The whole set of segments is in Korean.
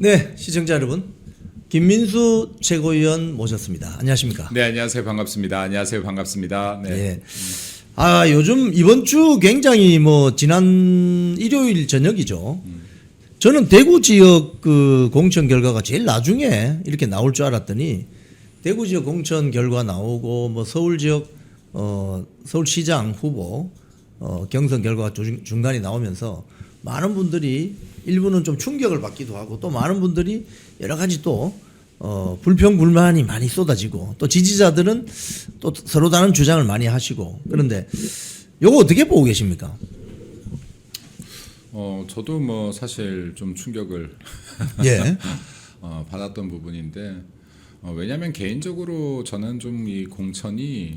네, 시청자 여러분, 김민수 최고위원 모셨습니다. 안녕하십니까? 네, 안녕하세요. 반갑습니다. 안녕하세요. 반갑습니다. 네. 예. 요즘 이번 주 굉장히 지난 일요일 저녁이죠. 저는 대구 지역 그 공천 결과가 제일 나중에 이렇게 나올 줄 알았더니 대구 지역 공천 결과 나오고 서울 지역 서울시장 후보 경선 결과가 중간에 나오면서 많은 분들이 일부는 좀 충격을 받기도 하고 또 많은 분들이 여러 가지 또 불평 불만이 많이 쏟아지고 또 지지자들은 또 서로 다른 주장을 많이 하시고 그런데 요거 어떻게 보고 계십니까? 저도 사실 좀 충격을 예. 받았던 부분인데 왜냐하면 개인적으로 저는 좀 이 공천이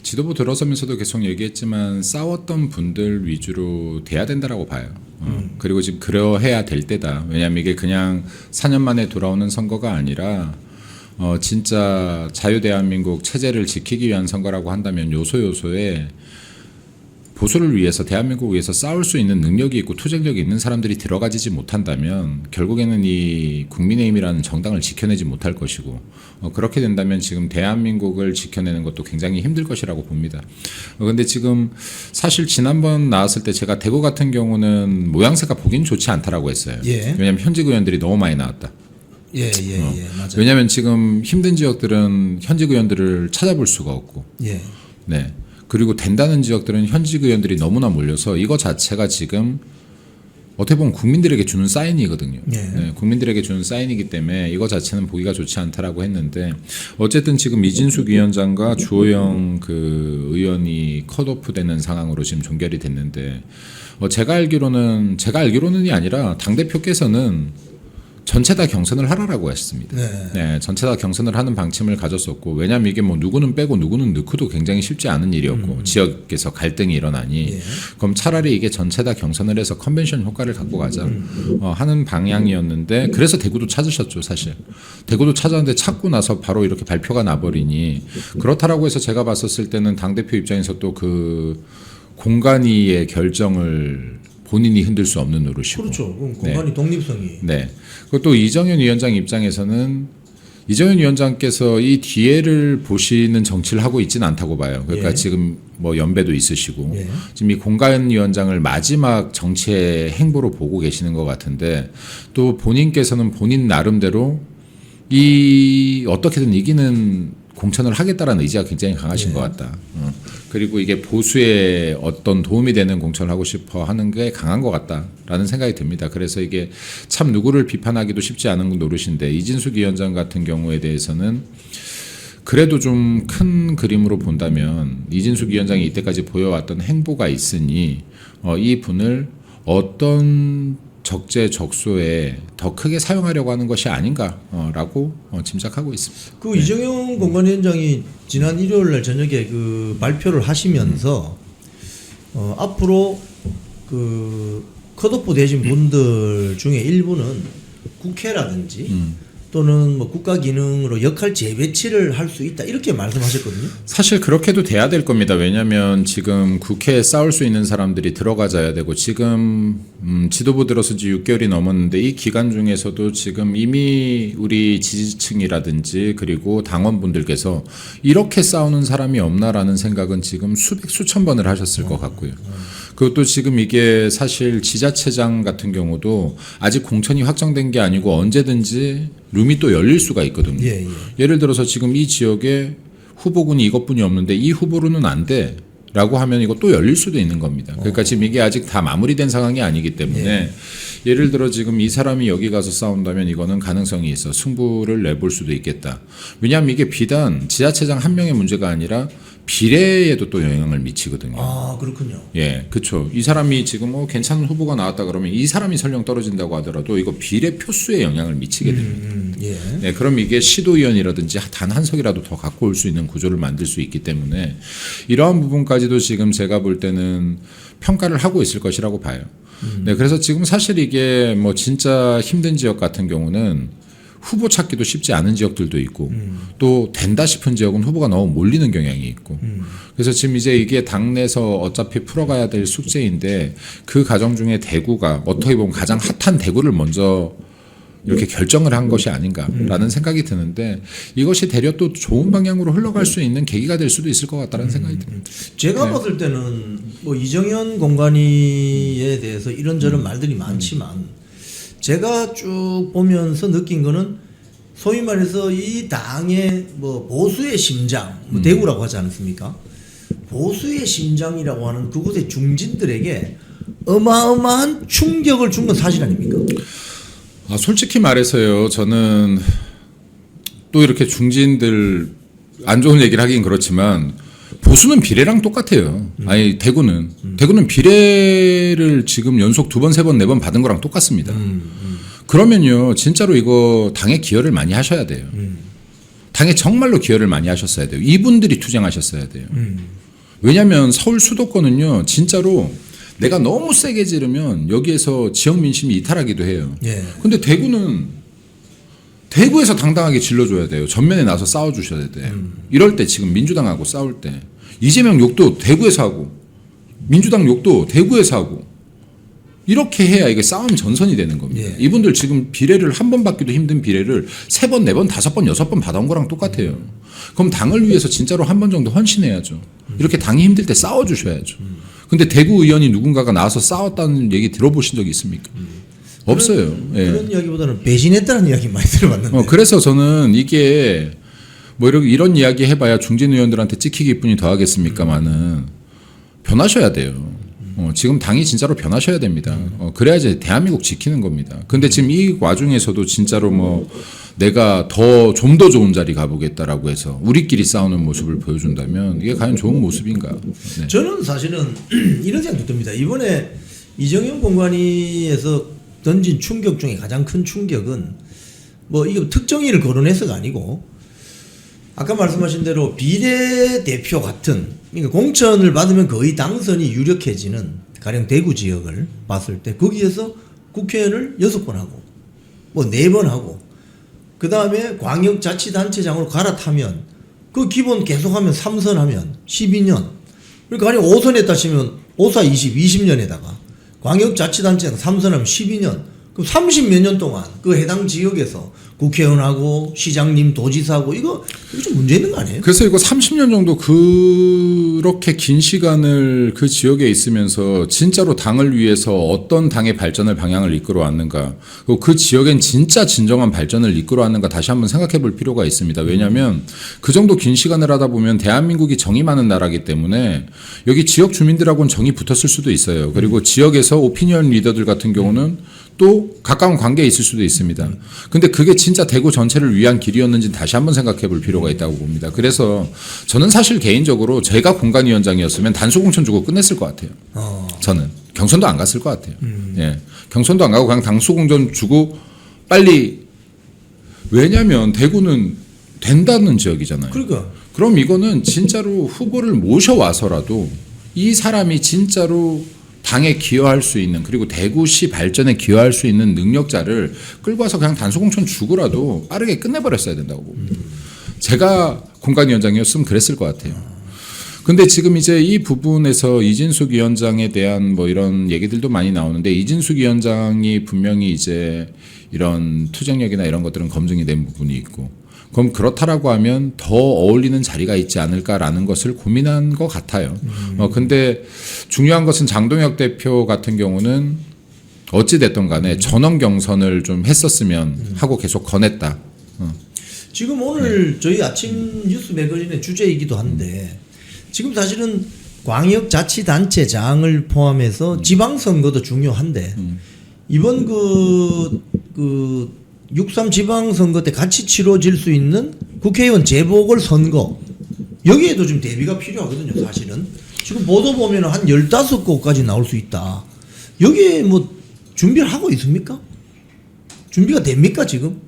지도부 들어서면서도 계속 얘기했지만 싸웠던 분들 위주로 돼야 된다라고 봐요. 그리고 지금 그러해야 될 때다. 왜냐하면 이게 그냥 4년 만에 돌아오는 선거가 아니라 진짜 자유대한민국 체제를 지키기 위한 선거라고 한다면 요소요소에 보수를 위해서 대한민국을 위해서 싸울 수 있는 능력이 있고 투쟁력이 있는 사람들이 들어가지지 못한다면 결국에는 이 국민의힘이라는 정당을 지켜내지 못할 것이고 그렇게 된다면 지금 대한민국을 지켜내는 것도 굉장히 힘들 것이라고 봅니다. 그런데 지금 사실 지난번 나왔을 때 제가 대구 같은 경우는 모양새가 보긴 좋지 않다라고 했어요. 예. 왜냐하면 현직 의원들이 너무 많이 나왔다. 예, 맞아요. 왜냐하면 지금 힘든 지역들은 현직 의원들을 찾아볼 수가 없고 예. 네. 그리고 된다는 지역들은 현직 의원들이 너무나 몰려서 이거 자체가 지금 어떻게 보면 국민들에게 주는 사인이거든요. 예. 네, 국민들에게 주는 사인이기 때문에 이거 자체는 보기가 좋지 않다라고 했는데 어쨌든 지금 이진숙 위원장과 주호영 그 의원이 컷오프 되는 상황으로 지금 종결이 됐는데 제가 알기로는이 아니라 당대표께서는 전체 다 경선을 하라라고 했습니다. 네, 전체 다 경선을 하는 방침을 가졌었고 왜냐하면 이게 누구는 빼고 누구는 넣고도 굉장히 쉽지 않은 일이었고 지역에서 갈등이 일어나니 그럼 차라리 이게 전체 다 경선을 해서 컨벤션 효과를 갖고 가자 하는 방향이었는데 그래서 대구도 찾으셨죠 사실. 대구도 찾았는데 찾고 나서 바로 이렇게 발표가 나버리니 그렇다라고 해서 제가 봤었을 때는 당대표 입장에서 또 그 공간위의 결정을 본인이 흔들 수 없는 노릇이고. 그렇죠. 공간이 네. 독립성이. 네. 그리고 또 이정현 위원장 입장에서는 이정현 위원장께서 이 뒤에를 보시는 정치를 하고 있지는 않다고 봐요. 그러니까 예. 지금 연배도 있으시고 예. 지금 이 공간위원장을 마지막 정치의 행보로 보고 계시는 것 같은데 또 본인께서는 본인 나름대로 이 어떻게든 이기는 공천을 하겠다라는 의지가 굉장히 강하신 것 같다. 그리고 이게 보수에 어떤 도움이 되는 공천을 하고 싶어 하는 게 강한 것 같다라는 생각이 듭니다. 그래서 이게 참 누구를 비판하기도 쉽지 않은 노릇인데 이진숙 위원장 같은 경우에 대해서는 그래도 좀 큰 그림으로 본다면 이진숙 위원장이 이때까지 보여왔던 행보가 있으니 이 분을 어떤 적재적소에 더 크게 사용하려고 하는 것이 아닌가라고 짐작하고 있습니다. 그 이정영 공관위원장이 지난 일요일 날 저녁에 그 발표를 하시면서 앞으로 그 컷오프 되신 분들 중에 일부는 국회라든지 또는 국가 기능으로 역할 재배치를 할 수 있다 이렇게 말씀하셨거든요. 사실 그렇게도 돼야 될 겁니다. 왜냐하면 지금 국회에 싸울 수 있는 사람들이 들어가져야 되고 지금 지도부 들어서 지 6개월이 넘었는데 이 기간 중에서도 지금 이미 우리 지지층이라든지 그리고 당원분들께서 이렇게 싸우는 사람이 없나라는 생각은 지금 수백 수천 번을 하셨을 것 같고요. 그것도 지금 이게 사실 지자체장 같은 경우도 아직 공천이 확정된 게 아니고 언제든지 룸이 또 열릴 수가 있거든요. 예. 예를 들어서 지금 이 지역에 후보군이 이것뿐이 없는데 이 후보로는 안 돼. 라고 하면 이거 또 열릴 수도 있는 겁니다. 그러니까 지금 이게 아직 다 마무리된 상황이 아니기 때문에 예를 들어 지금 이 사람이 여기 가서 싸운다면 이거는 가능성이 있어 승부를 내볼 수도 있겠다. 왜냐하면 이게 비단 지자체장 한 명의 문제가 아니라 비례에도 또 영향을 미치거든요. 아, 그렇군요. 예, 그렇죠. 이 사람이 지금 괜찮은 후보가 나왔다 그러면 이 사람이 설령 떨어진다고 하더라도 이거 비례 표수에 영향을 미치게 됩니다. 예. 네, 그럼 이게 시도위원이라든지 단 한 석이라도 더 갖고 올 수 있는 구조를 만들 수 있기 때문에 이러한 부분까지도 지금 제가 볼 때는 평가를 하고 있을 것이라고 봐요. 네, 그래서 지금 사실 이게 진짜 힘든 지역 같은 경우는 후보 찾기도 쉽지 않은 지역들도 있고 또 된다 싶은 지역은 후보가 너무 몰리는 경향이 있고 그래서 지금 이제 이게 당내에서 어차피 풀어가야 될 숙제인데 그 과정 중에 대구가 어떻게 보면 가장 핫한 대구를 먼저 이렇게 결정을 한 것이 아닌가라는 생각이 드는데 이것이 되려 또 좋은 방향으로 흘러갈 수 있는 계기가 될 수도 있을 것 같다는 생각이 듭니다. 제가 봤을 때는 뭐 이정현 공관위에 대해서 이런저런 말들이 많지만 제가 쭉 보면서 느낀 거는 소위 말해서 이 당의 뭐 보수의 심장, 뭐 대구라고 하지 않습니까? 보수의 심장이라고 하는 그곳의 중진들에게 어마어마한 충격을 준 건 사실 아닙니까? 솔직히 말해서요, 저는 또 이렇게 중진들 안 좋은 얘기를 하긴 그렇지만 보수는 비례랑 똑같아요. 아니 대구는 비례를 지금 연속 2번, 3번, 4번 받은 거랑 똑같습니다. 그러면요, 진짜로 이거 당에 기여를 많이 하셔야 돼요. 당에 정말로 기여를 많이 하셨어야 돼요. 이분들이 투쟁하셨어야 돼요. 왜냐하면 서울 수도권은요, 진짜로 내가 너무 세게 지르면 여기에서 지역 민심이 이탈하기도 해요. 예. 근데 대구는 대구에서 당당하게 질러줘야 돼요. 전면에 나서 싸워주셔야 돼요. 이럴 때 지금 민주당하고 싸울 때 이재명 욕도 대구에서 하고 민주당 욕도 대구에서 하고 이렇게 해야 이게 싸움 전선이 되는 겁니다. 예. 이분들 지금 비례를 한 번 받기도 힘든 비례를 3번, 4번, 5번, 6번 받아온 거랑 똑같아요. 그럼 당을 위해서 진짜로 한 번 정도 헌신해야죠. 이렇게 당이 힘들 때 싸워주셔야죠. 근데 대구 의원이 누군가가 나와서 싸웠다는 얘기 들어보신 적이 있습니까? 없어요. 그런 이야기보다는 배신했다는 이야기 많이 들어봤는데. 그래서 저는 이게 뭐 이런 이야기 해봐야 중진 의원들한테 찍히기뿐이 더하겠습니까만은 변하셔야 돼요. 지금 당이 진짜로 변하셔야 됩니다. 그래야지 대한민국 지키는 겁니다. 근데 지금 이 와중에서도 진짜로 뭐 내가 좀 더 좋은 자리 가보겠다라고 해서 우리끼리 싸우는 모습을 보여준다면 이게 과연 좋은 모습인가? 네. 저는 사실은 이런 생각도 듭니다. 이번에 이정현 공관위에서 던진 충격 중에 가장 큰 충격은 뭐 이게 특정인을 거론해서가 아니고 아까 말씀하신 대로 비례대표 같은 그러니까 공천을 받으면 거의 당선이 유력해지는 가령 대구 지역을 봤을 때 거기에서 국회의원을 6번 하고 뭐 4번 하고 그 다음에 광역자치단체장으로 갈아타면 그 기본 계속하면 3선 하면 12년 그러니까 가령 5선 했다 치면 5사 20년에다가 광역자치단체장 3선 하면 12년 그럼 30몇 년 동안 그 해당 지역에서 국회의원하고 시장님 도지사하고 이거 좀 문제 있는 거 아니에요? 그래서 이거 30년 정도 그렇게 긴 시간을 그 지역에 있으면서 진짜로 당을 위해서 어떤 당의 발전을 방향을 이끌어 왔는가 그리고 그 지역엔 진짜 진정한 발전을 이끌어 왔는가 다시 한번 생각해 볼 필요가 있습니다. 왜냐하면 그 정도 긴 시간을 하다 보면 대한민국이 정이 많은 나라이기 때문에 여기 지역 주민들하고는 정이 붙었을 수도 있어요. 그리고 지역에서 오피니언 리더들 같은 경우는 또 가까운 관계에 있을 수도 있습니다. 근데 그게 진짜 대구 전체를 위한 길이었는지 다시 한번 생각해 볼 필요가 있다고 봅니다. 그래서 저는 사실 개인적으로 제가 공관위원장이었으면 단수공천 주고 끝냈을 것 같아요. 저는 경선도 안 갔을 것 같아요. 예. 경선도 안 가고 그냥 단수공천 주고 빨리 왜냐하면 대구는 된다는 지역이잖아요. 그러니까. 그럼 이거는 진짜로 후보를 모셔와서라도 이 사람이 진짜로 당에 기여할 수 있는 그리고 대구시 발전에 기여할 수 있는 능력자를 끌고 와서 그냥 단수공천 주고라도 빠르게 끝내버렸어야 된다고 봅니다. 제가 공관위원장이었으면 그랬을 것 같아요. 근데 지금 이제 이 부분에서 이진숙 위원장에 대한 뭐 이런 얘기들도 많이 나오는데 이진숙 위원장이 분명히 이제 이런 투쟁력이나 이런 것들은 검증이 된 부분이 있고 그럼 그렇다라고 하면 더 어울리는 자리가 있지 않을까라는 것을 고민한 것 같아요. 근데 중요한 것은 장동혁 대표 같은 경우는 어찌 됐든 간에 전원 경선을 좀 했었으면 하고 계속 권했다. 지금 오늘 저희 아침 뉴스 매거진의 주제이기도 한데 지금 사실은 광역자치단체장을 포함해서 지방선거도 중요한데 이번 그 6.3 지방선거 때 같이 치러질 수 있는 국회의원 재보궐선거 여기에도 좀 대비가 필요하거든요. 사실은 지금 보도 보면 한 15곳까지 나올 수 있다. 여기에 뭐 준비를 하고 있습니까? 준비가 됩니까 지금?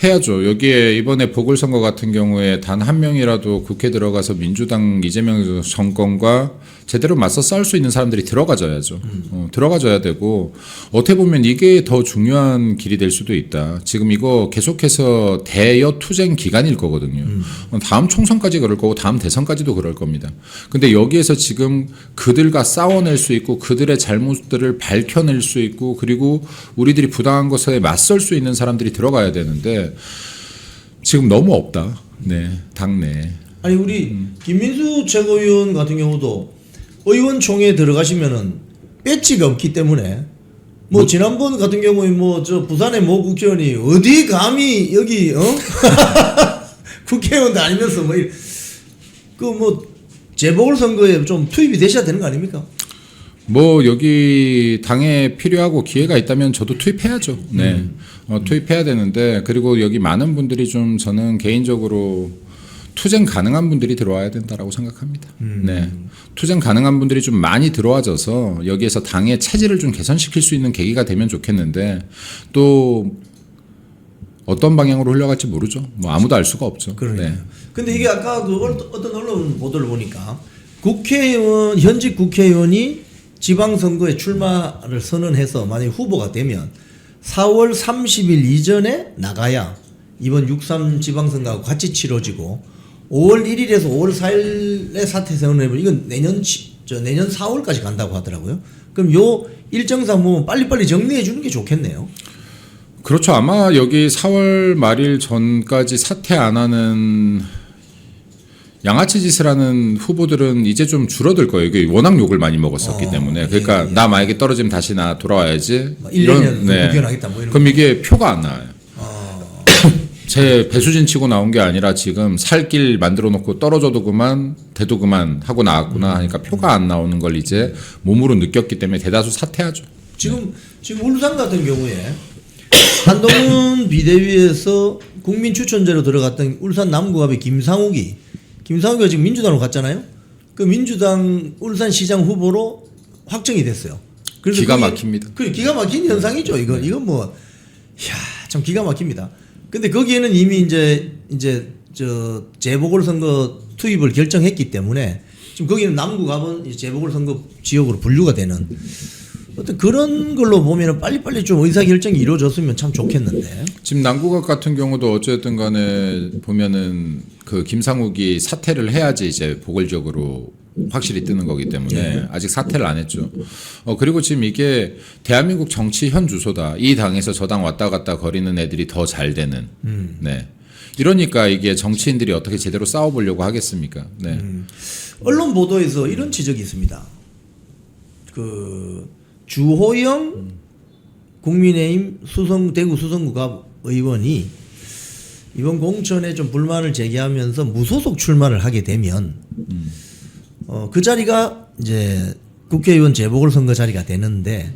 해야죠. 여기에 이번에 보궐선거 같은 경우에 단 한 명이라도 국회 들어가서 민주당 이재명 정권과 제대로 맞서 싸울 수 있는 사람들이 들어가줘야죠. 들어가줘야 되고 어떻게 보면 이게 더 중요한 길이 될 수도 있다. 지금 이거 계속해서 대여 투쟁 기간일 거거든요. 다음 총선까지 그럴 거고 다음 대선까지도 그럴 겁니다. 근데 여기에서 지금 그들과 싸워낼 수 있고 그들의 잘못들을 밝혀낼 수 있고 그리고 우리들이 부당한 것에 맞설 수 있는 사람들이 들어가야 되는데 지금 너무 없다. 네, 당내. 아니 우리 김민수 최고위원 같은 경우도 의원총회에 들어가시면은 배지가 없기 때문에 뭐 지난번 같은 경우에 뭐 저 부산의 모 국회의원이 어디 감히 여기 국회의원도 아니면서 뭐 그 뭐 재보궐선거에 좀 투입이 되셔야 되는 거 아닙니까? 뭐 여기 당에 필요하고 기회가 있다면 저도 투입해야죠. 네, 투입해야 되는데 그리고 여기 많은 분들이 좀 저는 개인적으로 투쟁 가능한 분들이 들어와야 된다라고 생각합니다. 네, 투쟁 가능한 분들이 좀 많이 들어와져서 여기에서 당의 체질을 좀 개선시킬 수 있는 계기가 되면 좋겠는데 또 어떤 방향으로 흘러갈지 모르죠. 뭐 아무도 알 수가 없죠. 그러네요. 네. 근데 이게 아까 그 어떤 언론 보도를 보니까 국회의원 현직 국회의원이 지방선거에 출마를 선언해서 만약 후보가 되면 4월 30일 이전에 나가야 이번 6.3 지방선거하고 같이 치러지고 5월 1일에서 5월 4일에 사퇴 선언해보면 이건 내년 4월까지 간다고 하더라고요. 그럼 요 일정상 보면 빨리빨리 정리해 주는 게 좋겠네요. 그렇죠. 아마 여기 4월 말일 전까지 사퇴 안 하는 양아치 짓을 하는 후보들은 이제 좀 줄어들 거예요. 이게 워낙 욕을 많이 먹었었기 때문에. 그러니까 나 만약에 떨어지면 다시 나 돌아와야지. 1년이면 국회의원하겠다 뭐 이런 그럼 이게 표가 안 나와요. 제 배수진 치고 나온 게 아니라 지금 살 길 만들어 놓고 떨어져도 그만 돼도 그만 하고 나왔구나 하니까 표가 안 나오는 걸 이제 몸으로 느꼈기 때문에 대다수 사퇴하죠. 지금 울산 같은 경우에 한동훈 비대위에서 국민 추천제로 들어갔던 울산 남구갑의 김상욱이가 지금 민주당으로 갔잖아요. 그 민주당 울산시장 후보로 확정이 됐어요. 그래서 기가 막힙니다. 그래 기가 막힌 현상이죠. 이건 뭐, 참 기가 막힙니다. 근데 거기에는 이미 이제 저 재보궐선거 투입을 결정했기 때문에 지금 거기는 남구갑은 재보궐선거 지역으로 분류가 되는 어떤 그런 걸로 보면은 빨리빨리 좀 의사결정이 이루어졌으면 참 좋겠는데. 지금 남구갑 같은 경우도 어쨌든 간에 보면은 그 김상욱이 사퇴를 해야지 이제 보궐적으로 확실히 뜨는 거기 때문에 아직 사퇴를 안 했죠. 그리고 지금 이게 대한민국 정치 현 주소다. 이 당에서 저 당 왔다 갔다 거리는 애들이 더 잘 되는. 네. 이러니까 이게 정치인들이 어떻게 제대로 싸워보려고 하겠습니까? 네. 언론 보도에서 이런 지적이 있습니다. 그 주호영 국민의힘 대구 수성구갑 의원이 이번 공천에 좀 불만을 제기하면서 무소속 출마를 하게 되면 그 자리가 이제 국회의원 재보궐선거 자리가 되는데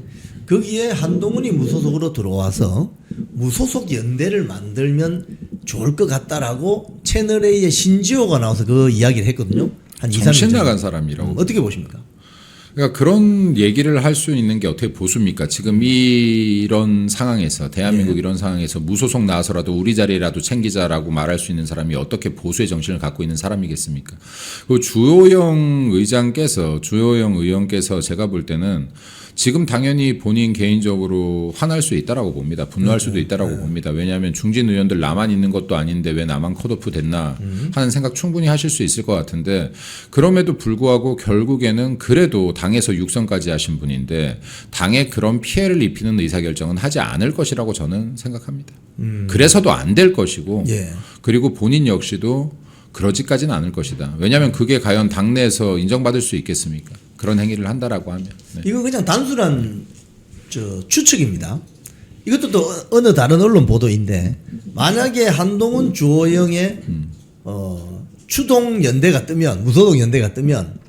거기에 한동훈이 무소속으로 들어와서 무소속 연대를 만들면 좋을 것 같다라고 채널A의 신지호가 나와서 그 이야기를 했거든요. 한 2, 3일 정신 전에. 나간 사람이라고. 어떻게 보십니까? 그러니까 그런 얘기를 할 수 있는 게 어떻게 보수입니까? 지금 이런 상황에서 대한민국 이런 상황에서 무소속 나와서라도 우리 자리라도 챙기자라고 말할 수 있는 사람이 어떻게 보수의 정신을 갖고 있는 사람이겠습니까? 그 주호영 의원께서 제가 볼 때는 지금 당연히 본인 개인적으로 화날 수 있다라고 봅니다. 분노할 수도 있다라고 봅니다. 왜냐하면 중진 의원들 나만 있는 것도 아닌데 왜 나만 컷오프 됐나 하는 생각 충분히 하실 수 있을 것 같은데 그럼에도 불구하고 결국에는 그래도 당에서 육선까지 하신 분인데 당에 그런 피해를 입히는 의사결정은 하지 않을 것이라고 저는 생각합니다. 그래서도 안 될 것이고 그리고 본인 역시도 그러지까지는 않을 것이다. 왜냐하면 그게 과연 당내에서 인정받을 수 있겠습니까? 그런 행위를 한다라고 하면. 네. 이건 그냥 단순한 추측입니다. 이것도 또 어느 다른 언론 보도인데 만약에 한동훈 주호영의 추동 연대가 뜨면 무소속 연대가 뜨면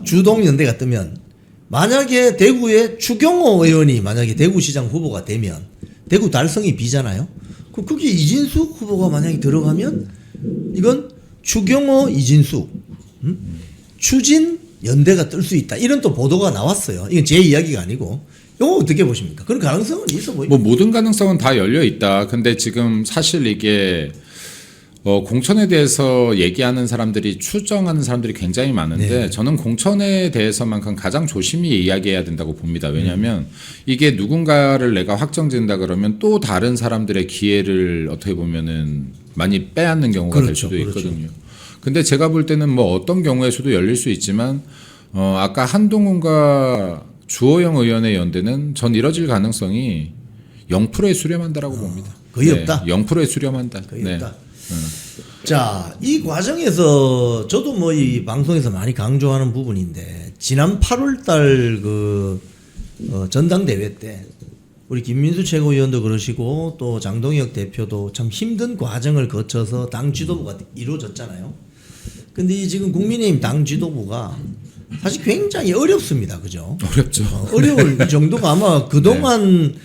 주동 연대가 뜨면 만약에 대구에 추경호 의원이 만약에 대구시장 후보가 되면 대구 달성이 비잖아요. 거기에 이진숙 후보가 만약에 들어가면 이건 추경호 이진숙 추진 연대가 뜰 수 있다. 이런 또 보도가 나왔어요. 이건 제 이야기가 아니고 이거 어떻게 보십니까? 그런 가능성은 있어 보입니다. 뭐 모든 가능성은 다 열려 있다. 근데 지금 사실 이게 공천에 대해서 얘기하는 사람들이 추정하는 사람들이 굉장히 많은데 네. 저는 공천에 대해서만큼 가장 조심히 이야기해야 된다고 봅니다. 왜냐하면 이게 누군가를 내가 확정짓는다 그러면 또 다른 사람들의 기회를 어떻게 보면은 많이 빼앗는 경우가 될 그렇죠, 수도 그렇죠. 있거든요. 근데 제가 볼 때는 뭐 어떤 경우에서도 열릴 수 있지만 아까 한동훈과 주호영 의원의 연대는 전 이뤄질 가능성이 0%에 수렴한다라고 봅니다. 거의 없다? 0%에 수렴한다. 거의 네. 없다. 자, 이 과정에서 저도 뭐 이 방송에서 많이 강조하는 부분인데 지난 8월달 그 전당대회 때 우리 김민수 최고위원도 그러시고 또 장동혁 대표도 참 힘든 과정을 거쳐서 당 지도부가 이루어졌잖아요. 근데 이 지금 국민의힘 당 지도부가 사실 굉장히 어렵습니다. 그죠? 어렵죠. 어려울 정도가 아마 그동안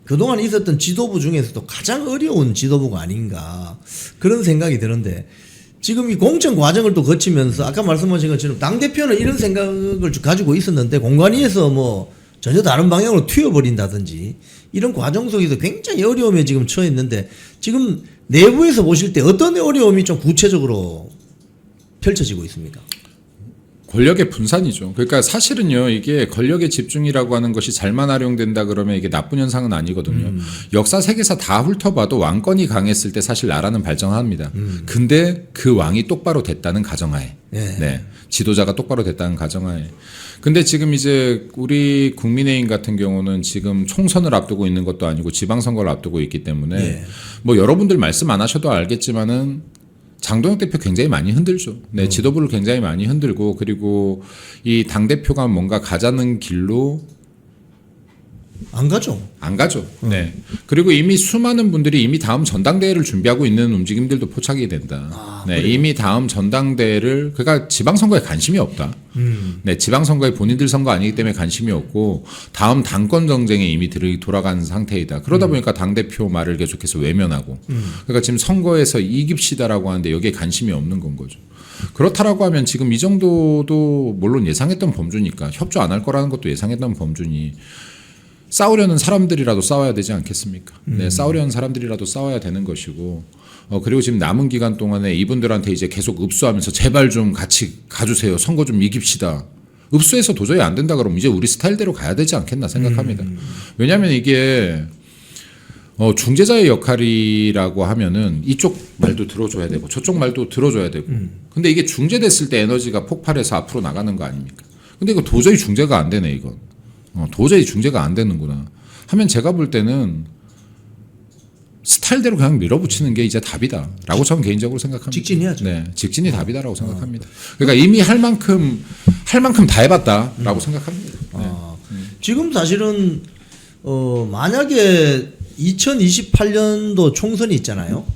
그동안 있었던 지도부 중에서도 가장 어려운 지도부가 아닌가 그런 생각이 드는데 지금 이 공천 과정을 또 거치면서 아까 말씀하신 것처럼 당대표는 이런 생각을 가지고 있었는데 공관위에서 뭐 전혀 다른 방향으로 튀어버린다든지 이런 과정 속에서 굉장히 어려움에 지금 처했는데 지금 내부에서 보실 때 어떤 어려움이 좀 구체적으로 펼쳐지고 있습니까? 권력의 분산이죠. 그러니까 사실은요, 이게 권력의 집중이라고 하는 것이 잘만 활용된다 그러면 이게 나쁜 현상은 아니거든요. 역사 세계사 다 훑어봐도 왕권이 강했을 때 사실 나라는 발전합니다. 근데 그 왕이 똑바로 됐다는 가정하에, 네. 네, 지도자가 똑바로 됐다는 가정하에. 근데 지금 이제 우리 국민의힘 같은 경우는 지금 총선을 앞두고 있는 것도 아니고 지방선거를 앞두고 있기 때문에 네. 뭐 여러분들 말씀 안 하셔도 알겠지만은. 장동혁 대표 굉장히 많이 흔들죠. 네, 지도부를 굉장히 많이 흔들고 그리고 이 당 대표가 뭔가 가자는 길로 안 가죠. 안 가죠. 네. 그리고 이미 수많은 분들이 이미 다음 전당대회를 준비하고 있는 움직임들도 포착이 된다. 네, 이미 다음 전당대회를 그러니까 지방선거에 관심이 없다. 네, 지방선거에 본인들 선거 아니기 때문에 관심이 없고 다음 당권 정쟁에 이미 돌아간 상태이다. 그러다 보니까 당 대표 말을 계속해서 외면하고. 그러니까 지금 선거에서 이깁시다라고 하는데 여기에 관심이 없는 건 거죠. 그렇다라고 하면 지금 이 정도도 물론 예상했던 범주니까 협조 안 할 거라는 것도 예상했던 범주니. 싸우려는 사람들이라도 싸워야 되지 않겠습니까? 네, 싸우려는 사람들이라도 싸워야 되는 것이고, 그리고 지금 남은 기간 동안에 이분들한테 이제 계속 읍수하면서 제발 좀 같이 가주세요. 선거 좀 이깁시다. 읍수해서 도저히 안 된다 그러면 이제 우리 스타일대로 가야 되지 않겠나 생각합니다. 왜냐하면 이게 중재자의 역할이라고 하면은 이쪽 말도 들어줘야 되고 저쪽 말도 들어줘야 되고, 근데 이게 중재됐을 때 에너지가 폭발해서 앞으로 나가는 거 아닙니까? 근데 이거 도저히 중재가 안 되네 이건. 도저히 중재가 안 되는구나 하면 제가 볼 때는 스타일대로 그냥 밀어붙이는 게 이제 답이다라고 저는 개인적으로 생각합니다. 직진해야죠. 네, 직진이 답이다라고 생각합니다. 그러니까 이미 할 만큼 다 해봤다라고 생각합니다. 네. 지금 사실은 만약에 2028년도 총선이 있잖아요.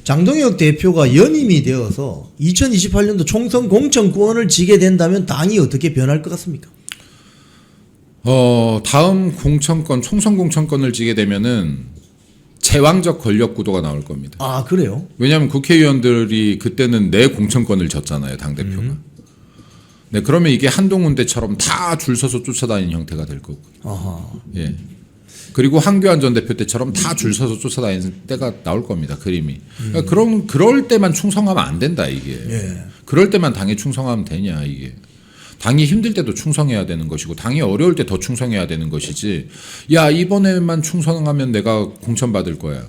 장동혁 대표가 연임이 되어서 2028년도 총선 공천권을 지게 된다면 당이 어떻게 변할 것 같습니까? 다음 공천권, 총선 공천권을 지게 되면은 제왕적 권력 구도가 나올 겁니다. 아, 그래요? 왜냐하면 국회의원들이 그때는 내 공천권을 졌잖아요, 당대표가. 네, 그러면 이게 한동훈 때처럼 다 줄 서서 쫓아다니는 형태가 될 거고. 아하. 예. 그리고 한교안 전 대표 때처럼 다 줄 서서 쫓아다니는 때가 나올 겁니다, 그림이. 그러니까 그럴 때만 충성하면 안 된다, 이게. 예. 그럴 때만 당에 충성하면 되냐, 이게. 당이 힘들 때도 충성해야 되는 것이고 당이 어려울 때 더 충성해야 되는 것이지 야 이번에만 충성하면 내가 공천받을 거야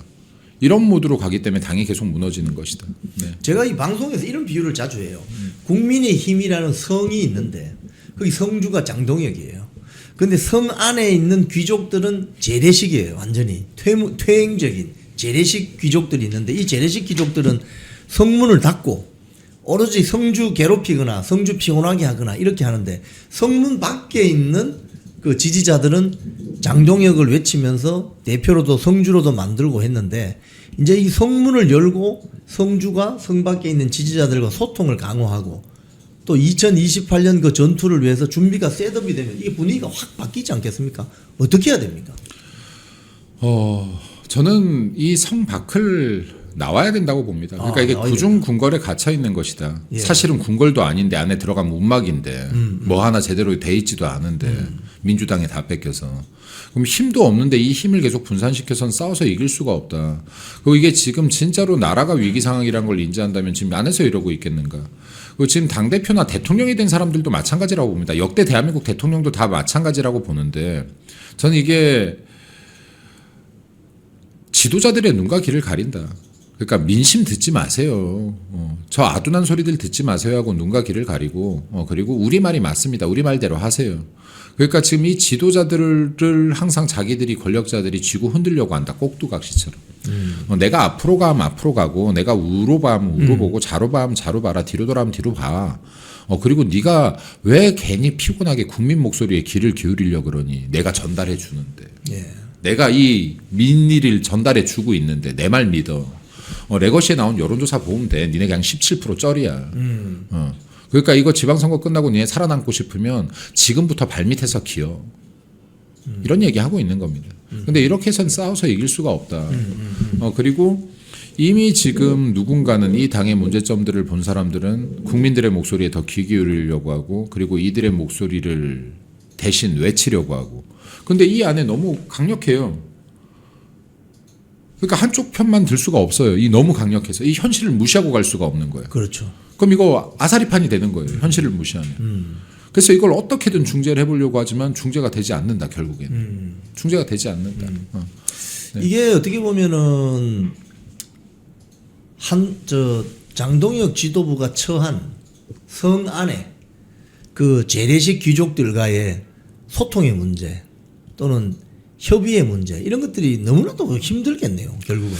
이런 모드로 가기 때문에 당이 계속 무너지는 것이다. 네. 제가 이 방송에서 이런 비유를 자주 해요. 국민의 힘이라는 성이 있는데 거기 성주가 장동혁이에요. 근데 성 안에 있는 귀족들은 재래식이에요. 완전히 퇴행적인 재래식 귀족들이 있는데 이 재래식 귀족들은 성문을 닫고 오로지 성주 괴롭히거나 성주 피곤하게 하거나 이렇게 하는데 성문 밖에 있는 그 지지자들은 장동혁을 외치면서 대표로도 성주로도 만들고 했는데 이제 이 성문을 열고 성주가 성 밖에 있는 지지자들과 소통을 강화하고 또 2028년 그 전투를 위해서 준비가 셋업이 되면 이 분위기가 확 바뀌지 않겠습니까? 어떻게 해야 됩니까? 저는 이 성 밖을 나와야 된다고 봅니다. 그러니까 이게 구중 궁궐에 갇혀 있는 것이다. 예. 사실은 궁궐도 아닌데 안에 들어가면 움막인데 뭐 하나 제대로 돼 있지도 않은데 민주당에 다 뺏겨서. 그럼 힘도 없는데 이 힘을 계속 분산시켜서는 싸워서 이길 수가 없다. 그리고 이게 지금 진짜로 나라가 위기 상황이라는 걸 인지한다면 지금 안에서 이러고 있겠는가. 그리고 지금 당대표나 대통령이 된 사람들도 마찬가지라고 봅니다. 역대 대한민국 대통령도 다 마찬가지라고 보는데 저는 이게 지도자들의 눈과 귀를 가린다. 그러니까 민심 듣지 마세요. 저 아둔한 소리들 듣지 마세요 하고 눈과 귀를 가리고 그리고 우리 말이 맞습니다. 우리 말대로 하세요. 그러니까 지금 이 지도자들을 항상 자기들이 권력자들이 쥐고 흔들려고 한다. 꼭두각시처럼. 내가 앞으로 가면 앞으로 가고 내가 우로 봐면 우로 보고 좌로 봐면 좌로 봐라. 뒤로 돌아면 뒤로 봐. 그리고 네가 왜 괜히 피곤하게 국민 목소리에 귀를 기울이려고 그러니. 내가 전달해 주는데. 예. 내가 이 민의를 전달해 주고 있는데 내 말 믿어. 레거시에 나온 여론조사 보면 돼. 니네 그냥 17% 쩔이야. 그러니까 이거 지방선거 끝나고 니네 살아남고 싶으면 지금부터 발밑에서 기어. 이런 얘기하고 있는 겁니다. 근데 이렇게 해서는 싸워서 이길 수가 없다. 그리고 이미 지금 누군가는 이 당의 문제점들을 본 사람들은 국민들의 목소리에 더 귀 기울이려고 하고 그리고 이들의 목소리를 대신 외치려고 하고 근데 이 안에 너무 강력해요. 그러니까 한쪽 편만 들 수가 없어요. 이 너무 강력해서 이 현실을 무시하고 갈 수가 없는 거예요. 그렇죠. 그럼 이거 아사리판이 되는 거예요. 현실을 무시하면. 그래서 이걸 어떻게든 중재를 해보려고 하지만 중재가 되지 않는다 결국에는. 중재가 되지 않는다. 네. 이게 어떻게 보면은 장동혁 지도부가 처한 성 안에 그 재래식 귀족들과의 소통의 문제 또는 협의의 문제 이런 것들이 너무나도 힘들겠네요. 결국은.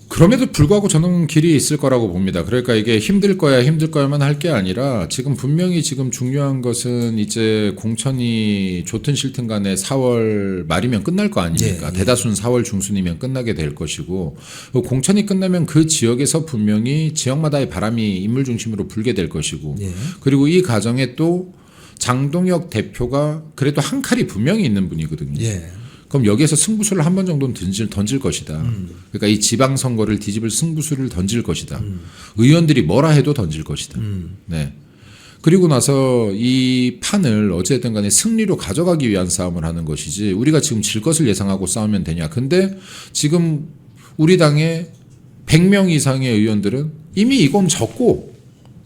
그럼에도 불구하고 저는 길이 있을 거라고 봅니다. 그러니까 이게 힘들 거야만 할 게 아니라 지금 분명히 지금 중요한 것은 이제 공천이 좋든 싫든 간에 4월 말이면 끝날 거 아닙니까? 네, 대다수는 4월 중순이면 끝나게 될 것이고 공천이 끝나면 그 지역에서 분명히 지역마다의 바람이 인물 중심으로 불게 될 것이고 네. 그리고 이 과정에 또 장동혁 대표가 그래도 한 칼이 분명히 있는 분이거든요. 예. 그럼 여기에서 승부수를 한 번 정도는 던질 것이다. 그러니까 이 지방선거를 뒤집을 승부수를 던질 것이다. 의원들이 뭐라 해도 던질 것이다. 네. 그리고 나서 이 판을 어쨌든 간에 승리로 가져가기 위한 싸움을 하는 것이지 우리가 지금 질 것을 예상하고 싸우면 되냐. 근데 지금 우리 당의 100명 이상의 의원들은 이미 이건 졌고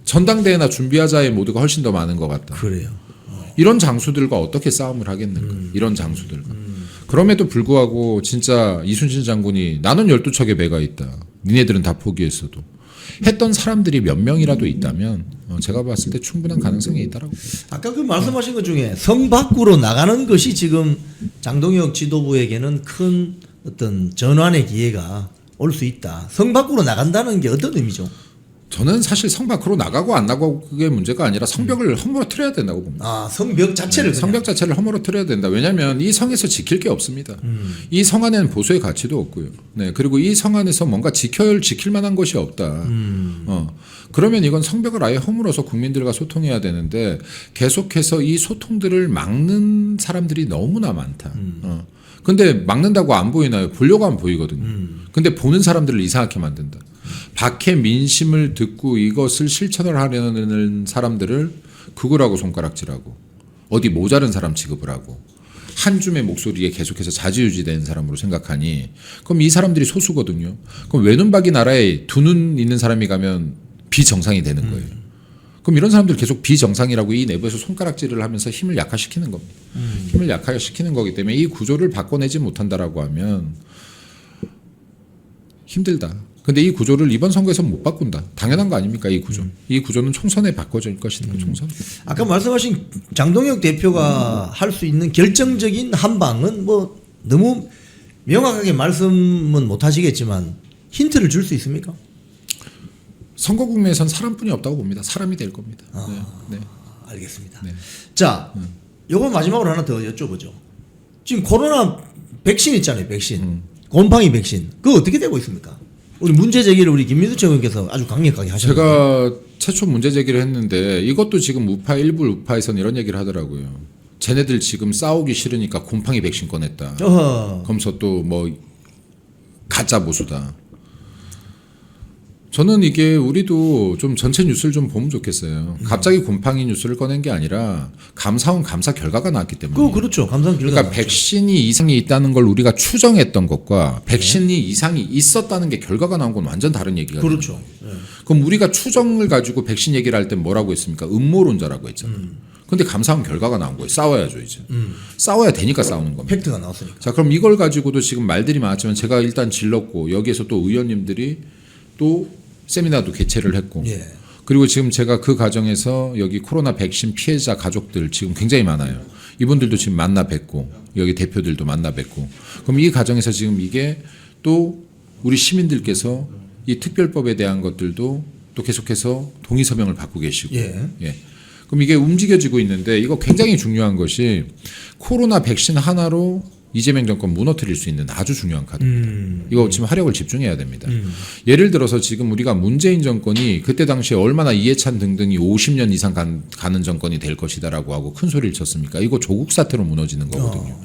전당대회나 준비하자의 모두가 훨씬 더 많은 것 같다. 그래요. 이런 장수들과 어떻게 싸움을 하겠는가. 이런 장수들과. 그럼에도 불구하고 진짜 이순신 장군이 나는 12척의 배가 있다. 니네들은 다 포기했어도. 했던 사람들이 몇 명이라도 있다면 제가 봤을 때 충분한 가능성이 있다라고. 아까 그 말씀하신 것 중에 성 밖으로 나가는 것이 지금 장동혁 지도부에게는 큰 어떤 전환의 기회가 올 수 있다. 성 밖으로 나간다는 게 어떤 의미죠? 저는 사실 성 밖으로 나가고 안 나가고 그게 문제가 아니라 성벽을 허물어뜨려야 된다고 봅니다. 아, 성벽 자체를 그냥. 성벽 자체를 허물어뜨려야 된다. 왜냐하면 이 성에서 지킬 게 없습니다. 이 성 안에는 보수의 가치도 없고요. 네, 그리고 이 성 안에서 뭔가 지킬 만한 것이 없다. 그러면 이건 성벽을 아예 허물어서 국민들과 소통해야 되는데 계속해서 이 소통들을 막는 사람들이 너무나 많다. 근데 막는다고 안 보이나요? 보려고 하면 보이거든요. 근데 보는 사람들을 이상하게 만든다. 밖의 민심을 듣고 이것을 실천을 하려는 사람들을 극우라고 손가락질하고 어디 모자른 사람 취급을 하고 한 줌의 목소리에 계속해서 좌지우지되는 사람으로 생각하니 그럼 이 사람들이 소수거든요. 그럼 외눈박이 나라에 두 눈 있는 사람이 가면 비정상이 되는 거예요. 그럼 이런 사람들 계속 비정상이라고 이 내부에서 손가락질을 하면서 힘을 약화시키는 겁니다. 힘을 약화시키는 거기 때문에 이 구조를 바꿔내지 못한다라고 하면 힘들다. 근데 이 구조를 이번 선거에서 못 바꾼다. 당연한 거 아닙니까? 이 구조. 이 구조는 총선에 바꿔질 것이다. 총선. 아까 말씀하신 장동혁 대표가 할 수 있는 결정적인 한 방은 뭐 너무 명확하게 말씀은 못 하시겠지만 힌트를 줄 수 있습니까? 선거 국면에선 사람뿐이 없다고 봅니다. 사람이 될 겁니다. 네. 네. 알겠습니다. 네. 자, 요거 마지막으로 하나 더 여쭤보죠. 지금 코로나 백신 있잖아요. 백신. 곰팡이 백신. 그거 어떻게 되고 있습니까? 우리 문제 제기를 우리 김민수 최고님께서 아주 강력하게 하셨는데. 제가 최초 문제 제기를 했는데 이것도 지금 우파 일부 우파에서는 이런 얘기를 하더라고요. 쟤네들 지금 싸우기 싫으니까 곰팡이 백신 꺼냈다. 그러면서 또 뭐 가짜 보수다. 저는 이게 우리도 좀 전체 뉴스를 좀 보면 좋겠어요. 갑자기 곰팡이 뉴스를 꺼낸 게 아니라 감사원 감사 결과가 나왔기 때문에. 그렇죠. 감사원 결과. 그러니까 백신이 이상이 있다는 걸 우리가 추정했던 것과 백신이 이상이 있었다는 게 결과가 나온 건 완전 다른 얘기가 되는 그렇죠. 거예요. 그럼 우리가 추정을 가지고 백신 얘기를 할 때 뭐라고 했습니까? 음모론자라고 했잖아요. 근데 감사원 결과가 나온 거예요. 싸워야죠 이제. 싸워야 되니까 싸우는 겁니다. 팩트가 나왔으니까. 자, 그럼 이걸 가지고도 지금 말들이 많았지만 제가 일단 질렀고 여기에서 또 의원님들이 또 세미나도 개최를 했고 예. 그리고 지금 제가 그 과정에서 여기 코로나 백신 피해자 가족들 지금 굉장히 많아요. 이분들도 지금 만나 뵙고 여기 대표들도 만나 뵙고 그럼 이 과정에서 지금 이게 또 우리 시민들께서 이 특별법에 대한 것들도 또 계속해서 동의 서명을 받고 계시고 예. 그럼 이게 움직여지고 있는데 이거 굉장히 중요한 것이 코로나 백신 하나로 이재명 정권 무너뜨릴 수 있는 아주 중요한 카드입니다. 이거 지금 화력을 집중해야 됩니다. 예를 들어서 지금 우리가 문재인 정권이 그때 당시에 얼마나 이해찬 등등이 50년 이상 가는 정권이 될 것이다라고 하고 큰 소리를 쳤습니까? 이거 조국 사태로 무너지는 거거든요.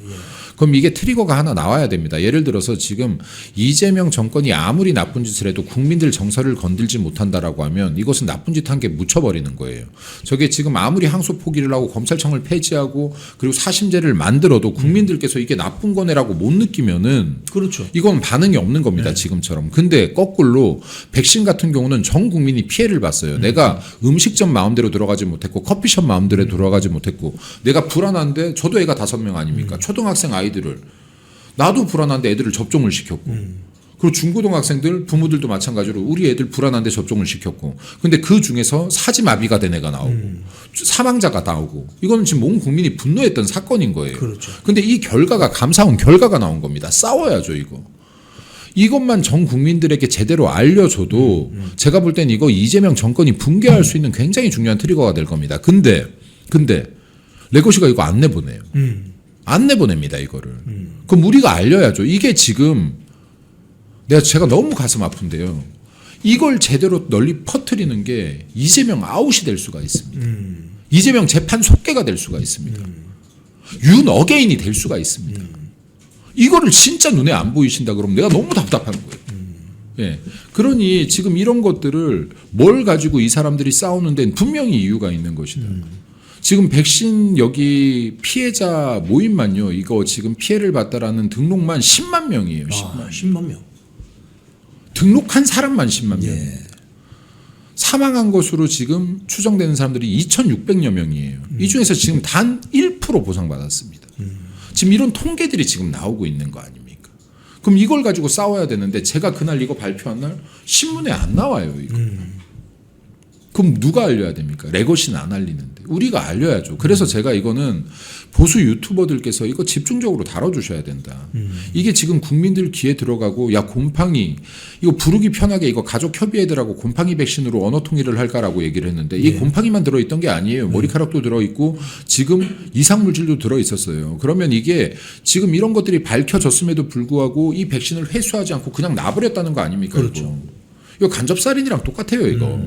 그럼 이게 트리거가 하나 나와야 됩니다. 예를 들어서 지금 이재명 정권이 아무리 나쁜 짓을 해도 국민들 정서를 건들지 못한다라고 하면 이것은 나쁜 짓 한 게 묻혀버리는 거예요. 저게 지금 아무리 항소 포기를 하고 검찰청을 폐지하고 그리고 사심제를 만들어도 국민들께서 이게 나쁜 거네라고 못 느끼면은 그렇죠. 이건 반응이 없는 겁니다. 지금처럼. 근데 거꾸로 백신 같은 경우는 전 국민이 피해를 봤어요. 내가 음식점 마음대로 들어가지 못했고 커피숍 마음대로 들어가지 못했고 내가 불안한데 저도 애가 5명 아닙니까? 초등학생 아이들을 나도 불안한데 애들을 접종을 시켰고 그리고 중고등학생들 부모들도 마찬가지로 우리 애들 불안한데 접종을 시켰고 근데 그 중에서 사지마비가 된 애가 나오고 사망자가 나오고 이거는 지금 온 국민이 분노했던 사건인 거예요. 그렇죠. 근데 이 결과가 감사원 결과가 나온 겁니다. 싸워야죠 이거. 이것만 전 국민들에게 제대로 알려줘도 제가 볼 땐 이거 이재명 정권이 붕괴할 수 있는 굉장히 중요한 트리거가 될 겁니다. 근데 레고시가 이거 안 내보내요. 안 내보냅니다 이거를. 그럼 우리가 알려야죠. 이게 지금 제가 너무 가슴 아픈데요. 이걸 제대로 널리 퍼뜨리는 게 이재명 아웃이 될 수가 있습니다. 이재명 재판 속개가 될 수가 있습니다. 윤 어게인이 될 수가 있습니다. 이거를 진짜 눈에 안 보이신다 그러면 내가 너무 답답한 거예요. 예. 그러니 지금 이런 것들을 뭘 가지고 이 사람들이 싸우는 데는 분명히 이유가 있는 것이다. 지금 백신 여기 피해자 모임만요. 이거 지금 피해를 봤다라는 등록만 10만 명이에요. 10만 명. 등록한 사람만 10만 명. 예. 사망한 것으로 지금 추정되는 사람들이 2,600여 명이에요. 이 중에서 지금 단 1% 보상받았습니다. 지금 이런 통계들이 지금 나오고 있는 거 아닙니까? 그럼 이걸 가지고 싸워야 되는데 제가 그날 이거 발표한 날 신문에 안 나와요. 이거. 그럼 누가 알려야 됩니까? 레거시는 안 알리는데 우리가 알려야죠. 그래서 제가 이거는 보수 유튜버들께서 이거 집중적으로 다뤄주셔야 된다. 이게 지금 국민들 귀에 들어가고 야 곰팡이 이거 부르기 편하게 이거 가족 협의회들하고 곰팡이 백신으로 언어 통일을 할까라고 얘기를 했는데 이 곰팡이만 들어있던 게 아니에요. 머리카락도 들어있고 지금 이상물질도 들어있었어요. 그러면 이게 지금 이런 것들이 밝혀졌음에도 불구하고 이 백신을 회수하지 않고 그냥 놔버렸다는 거 아닙니까? 그렇죠. 이거 간접살인이랑 똑같아요. 이거.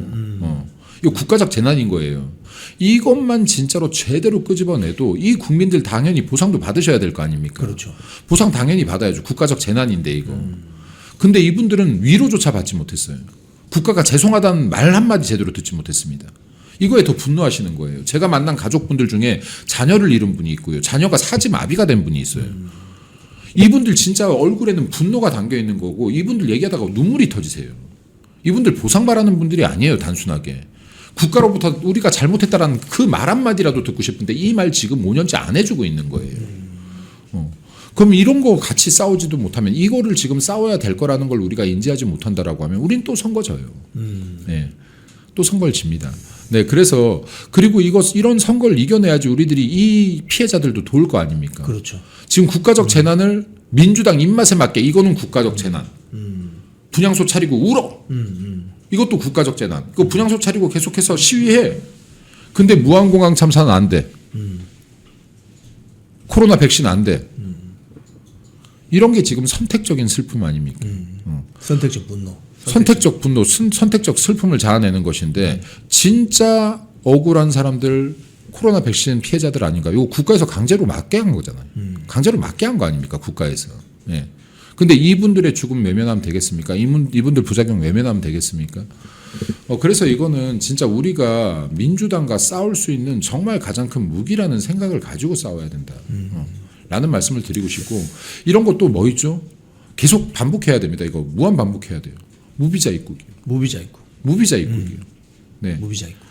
이거 국가적 재난인 거예요. 이것만 진짜로 제대로 끄집어내도 이 국민들 당연히 보상도 받으셔야 될 거 아닙니까? 그렇죠. 보상 당연히 받아야죠. 국가적 재난인데 이거. 근데 이분들은 위로조차 받지 못했어요. 국가가 죄송하다는 말 한마디 제대로 듣지 못했습니다. 이거에 더 분노하시는 거예요. 제가 만난 가족분들 중에 자녀를 잃은 분이 있고요. 자녀가 사지마비가 된 분이 있어요. 이분들 진짜 얼굴에는 분노가 담겨 있는 거고 이분들 얘기하다가 눈물이 터지세요. 이분들 보상 바라는 분들이 아니에요. 단순하게. 국가로부터 우리가 잘못했다라는 그 말 한마디라도 듣고 싶은데 이 말 지금 5년째 안 해주고 있는 거예요. 그럼 이런 거 같이 싸우지도 못하면 이거를 지금 싸워야 될 거라는 걸 우리가 인지하지 못한다라고 하면 우린 또 선거 져요. 네. 또 선거를 집니다. 네, 그래서 그리고 이런 선거를 이겨내야지 우리들이 이 피해자들도 도울 거 아닙니까? 그렇죠. 지금 국가적 재난을 민주당 입맛에 맞게 이거는 국가적 재난. 분향소 차리고 울어. 이것도 국가적 재난. 그 분향소 차리고 계속해서 시위해. 근데 무한공항 참사는 안 돼. 코로나 백신 안 돼. 이런 게 지금 선택적인 슬픔 아닙니까? 선택적 분노. 선택적 분노, 선택적 슬픔을 자아내는 것인데 진짜 억울한 사람들 코로나 백신 피해자들 아닌가? 이거 국가에서 강제로 맞게 한 거잖아요. 강제로 맞게 한 거 아닙니까? 국가에서. 예. 근데 이분들의 죽음 외면하면 되겠습니까? 이분들 부작용 외면하면 되겠습니까? 그래서 이거는 진짜 우리가 민주당과 싸울 수 있는 정말 가장 큰 무기라는 생각을 가지고 싸워야 된다. 라는 말씀을 드리고 싶고, 이런 것도 뭐 있죠? 계속 반복해야 됩니다. 이거 무한 반복해야 돼요. 무비자 입국이요. 무비자 입국. 무비자 입국이요. 네. 무비자 입국.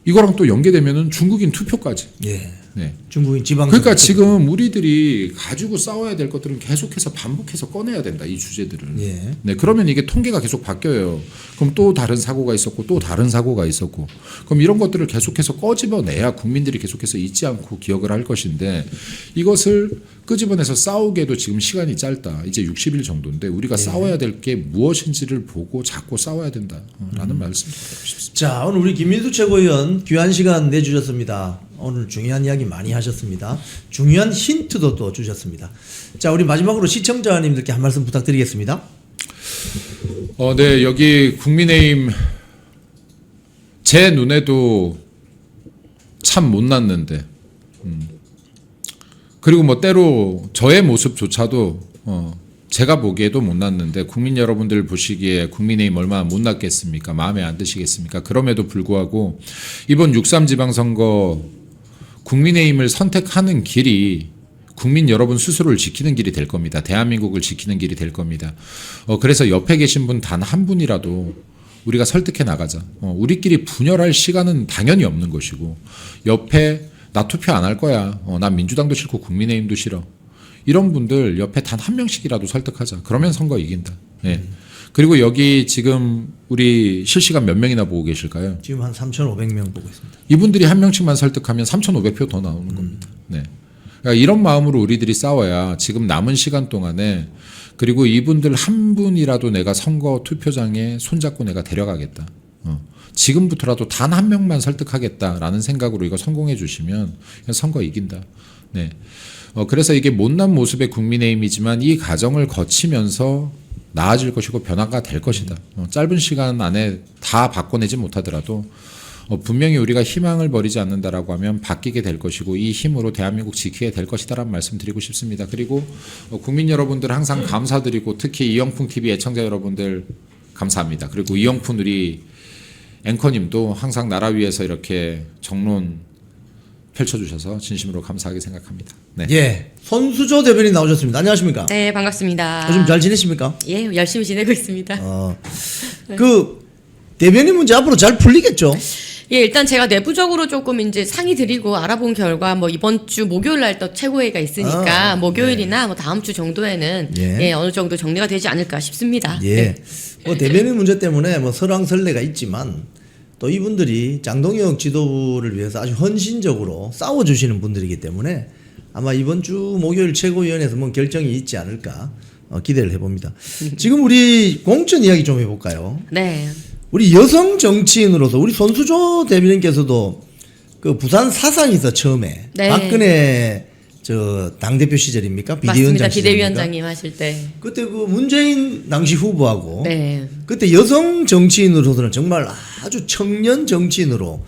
이거랑 또 연계되면은 중국인 투표까지. 예. 네. 중국인 지방. 그러니까 지금 우리들이 가지고 싸워야 될 것들은 계속해서 반복해서 꺼내야 된다. 이 주제들을. 예. 네. 그러면 이게 통계가 계속 바뀌어요. 그럼 또 다른 사고가 있었고 또 다른 사고가 있었고. 그럼 이런 것들을 계속해서 꺼집어내야 국민들이 계속해서 잊지 않고 기억을 할 것인데, 이것을 끄집어내서 싸우기에도 지금 시간이 짧다. 이제 60일 정도인데 우리가 싸워야 될 게 무엇인지를 보고 자꾸 싸워야 된다라는 말씀 드리고 싶습니다. 자, 오늘 우리 김민수 최고위원 귀한 시간 내주셨습니다. 오늘 중요한 이야기 많이 하셨습니다. 중요한 힌트도 또 주셨습니다. 자, 우리 마지막으로 시청자님들께 한 말씀 부탁드리겠습니다. 네, 여기 국민의힘 제 눈에도 참 못났는데, 그리고 뭐 때로 저의 모습조차도 제가 보기에도 못났는데 국민 여러분들 보시기에 국민의힘 얼마나 못났겠습니까? 마음에 안 드시겠습니까? 그럼에도 불구하고 이번 6.3 지방선거 국민의힘을 선택하는 길이 국민 여러분 스스로를 지키는 길이 될 겁니다. 대한민국을 지키는 길이 될 겁니다. 그래서 옆에 계신 분 단 한 분이라도 우리가 설득해 나가자. 우리끼리 분열할 시간은 당연히 없는 것이고, 옆에 나 투표 안 할 거야. 난 민주당도 싫고 국민의힘도 싫어. 이런 분들 옆에 단 한 명씩이라도 설득하자. 그러면 선거 이긴다. 예. 그리고 여기 지금 우리 실시간 몇 명이나 보고 계실까요? 지금 한 3,500명 보고 있습니다. 이분들이 한 명씩만 설득하면 3,500표 더 나오는 겁니다. 네. 그러니까 이런 마음으로 우리들이 싸워야 지금 남은 시간 동안에, 그리고 이분들 한 분이라도 내가 선거 투표장에 손잡고 내가 데려가겠다. 지금부터라도 단 한 명만 설득하겠다라는 생각으로 이거 성공해 주시면 선거 이긴다. 네. 그래서 이게 못난 모습의 국민의힘이지만 이 과정을 거치면서 나아질 것이고 변화가 될 것이다. 짧은 시간 안에 다 바꿔내지 못하더라도 분명히 우리가 희망을 버리지 않는다라고 하면 바뀌게 될 것이고, 이 힘으로 대한민국 지키게 될 것이다라는 말씀 드리고 싶습니다. 그리고 국민 여러분들 항상 감사드리고, 특히 이영풍 TV 애청자 여러분들 감사합니다. 그리고 이영풍 우리 앵커님도 항상 나라 위해서 이렇게 정론 펼쳐주셔서 진심으로 감사하게 생각합니다. 네. 예, 손수조 대변인 나오셨습니다. 안녕하십니까? 네, 반갑습니다. 요즘 잘 지내십니까? 예, 열심히 지내고 있습니다. 그 대변인 문제 앞으로 잘 풀리겠죠? 예, 일단 제가 내부적으로 조금 이제 상의 드리고 알아본 결과 뭐 이번 주 목요일 날 또 최고회의가 있으니까 목요일이나 뭐 다음 주 정도에는 예, 어느 정도 정리가 되지 않을까 싶습니다. 예. 네. 뭐 대변인 문제 때문에 뭐 설왕설래가 있지만 또 이분들이 장동혁 지도부를 위해서 아주 헌신적으로 싸워주시는 분들이기 때문에 아마 이번 주 목요일 최고위원회에서 뭐 결정이 있지 않을까 기대를 해봅니다. 지금 우리 공천 이야기 좀 해볼까요? 네. 우리 여성 정치인으로서 우리 손수조 대변인께서도 그 부산 사상에서 처음에 네. 박근혜 저 당대표 시절입니까? 맞습니다. 비대위원장 비대위원장님 하실 때. 그때 그 문재인 당시 후보하고 네. 그때 여성 정치인으로서는 정말 아주 청년 정치인으로.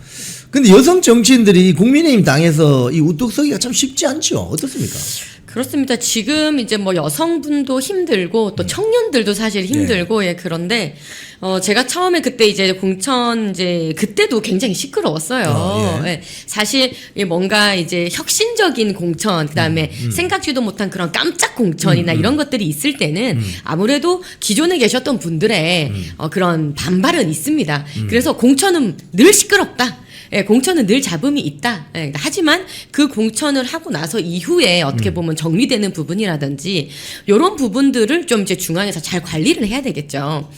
근데 여성 정치인들이 국민의힘 당에서 이 우뚝 서기가 참 쉽지 않죠. 어떻습니까? 그렇습니다. 지금 이제 뭐 여성분도 힘들고 또 청년들도 사실 힘들고 예, 그런데 제가 처음에 그때 이제 공천 이제 그때도 굉장히 시끄러웠어요. 예. 사실 뭔가 이제 혁신적인 공천 그다음에 생각지도 못한 그런 깜짝 공천이나 이런 것들이 있을 때는 아무래도 기존에 계셨던 분들의 그런 반발은 있습니다. 그래서 공천은 늘 시끄럽다. 예, 공천은 늘 잡음이 있다. 예, 하지만 그 공천을 하고 나서 이후에 어떻게 보면 정리되는 부분이라든지 이런 부분들을 좀 이제 중앙에서 잘 관리를 해야 되겠죠.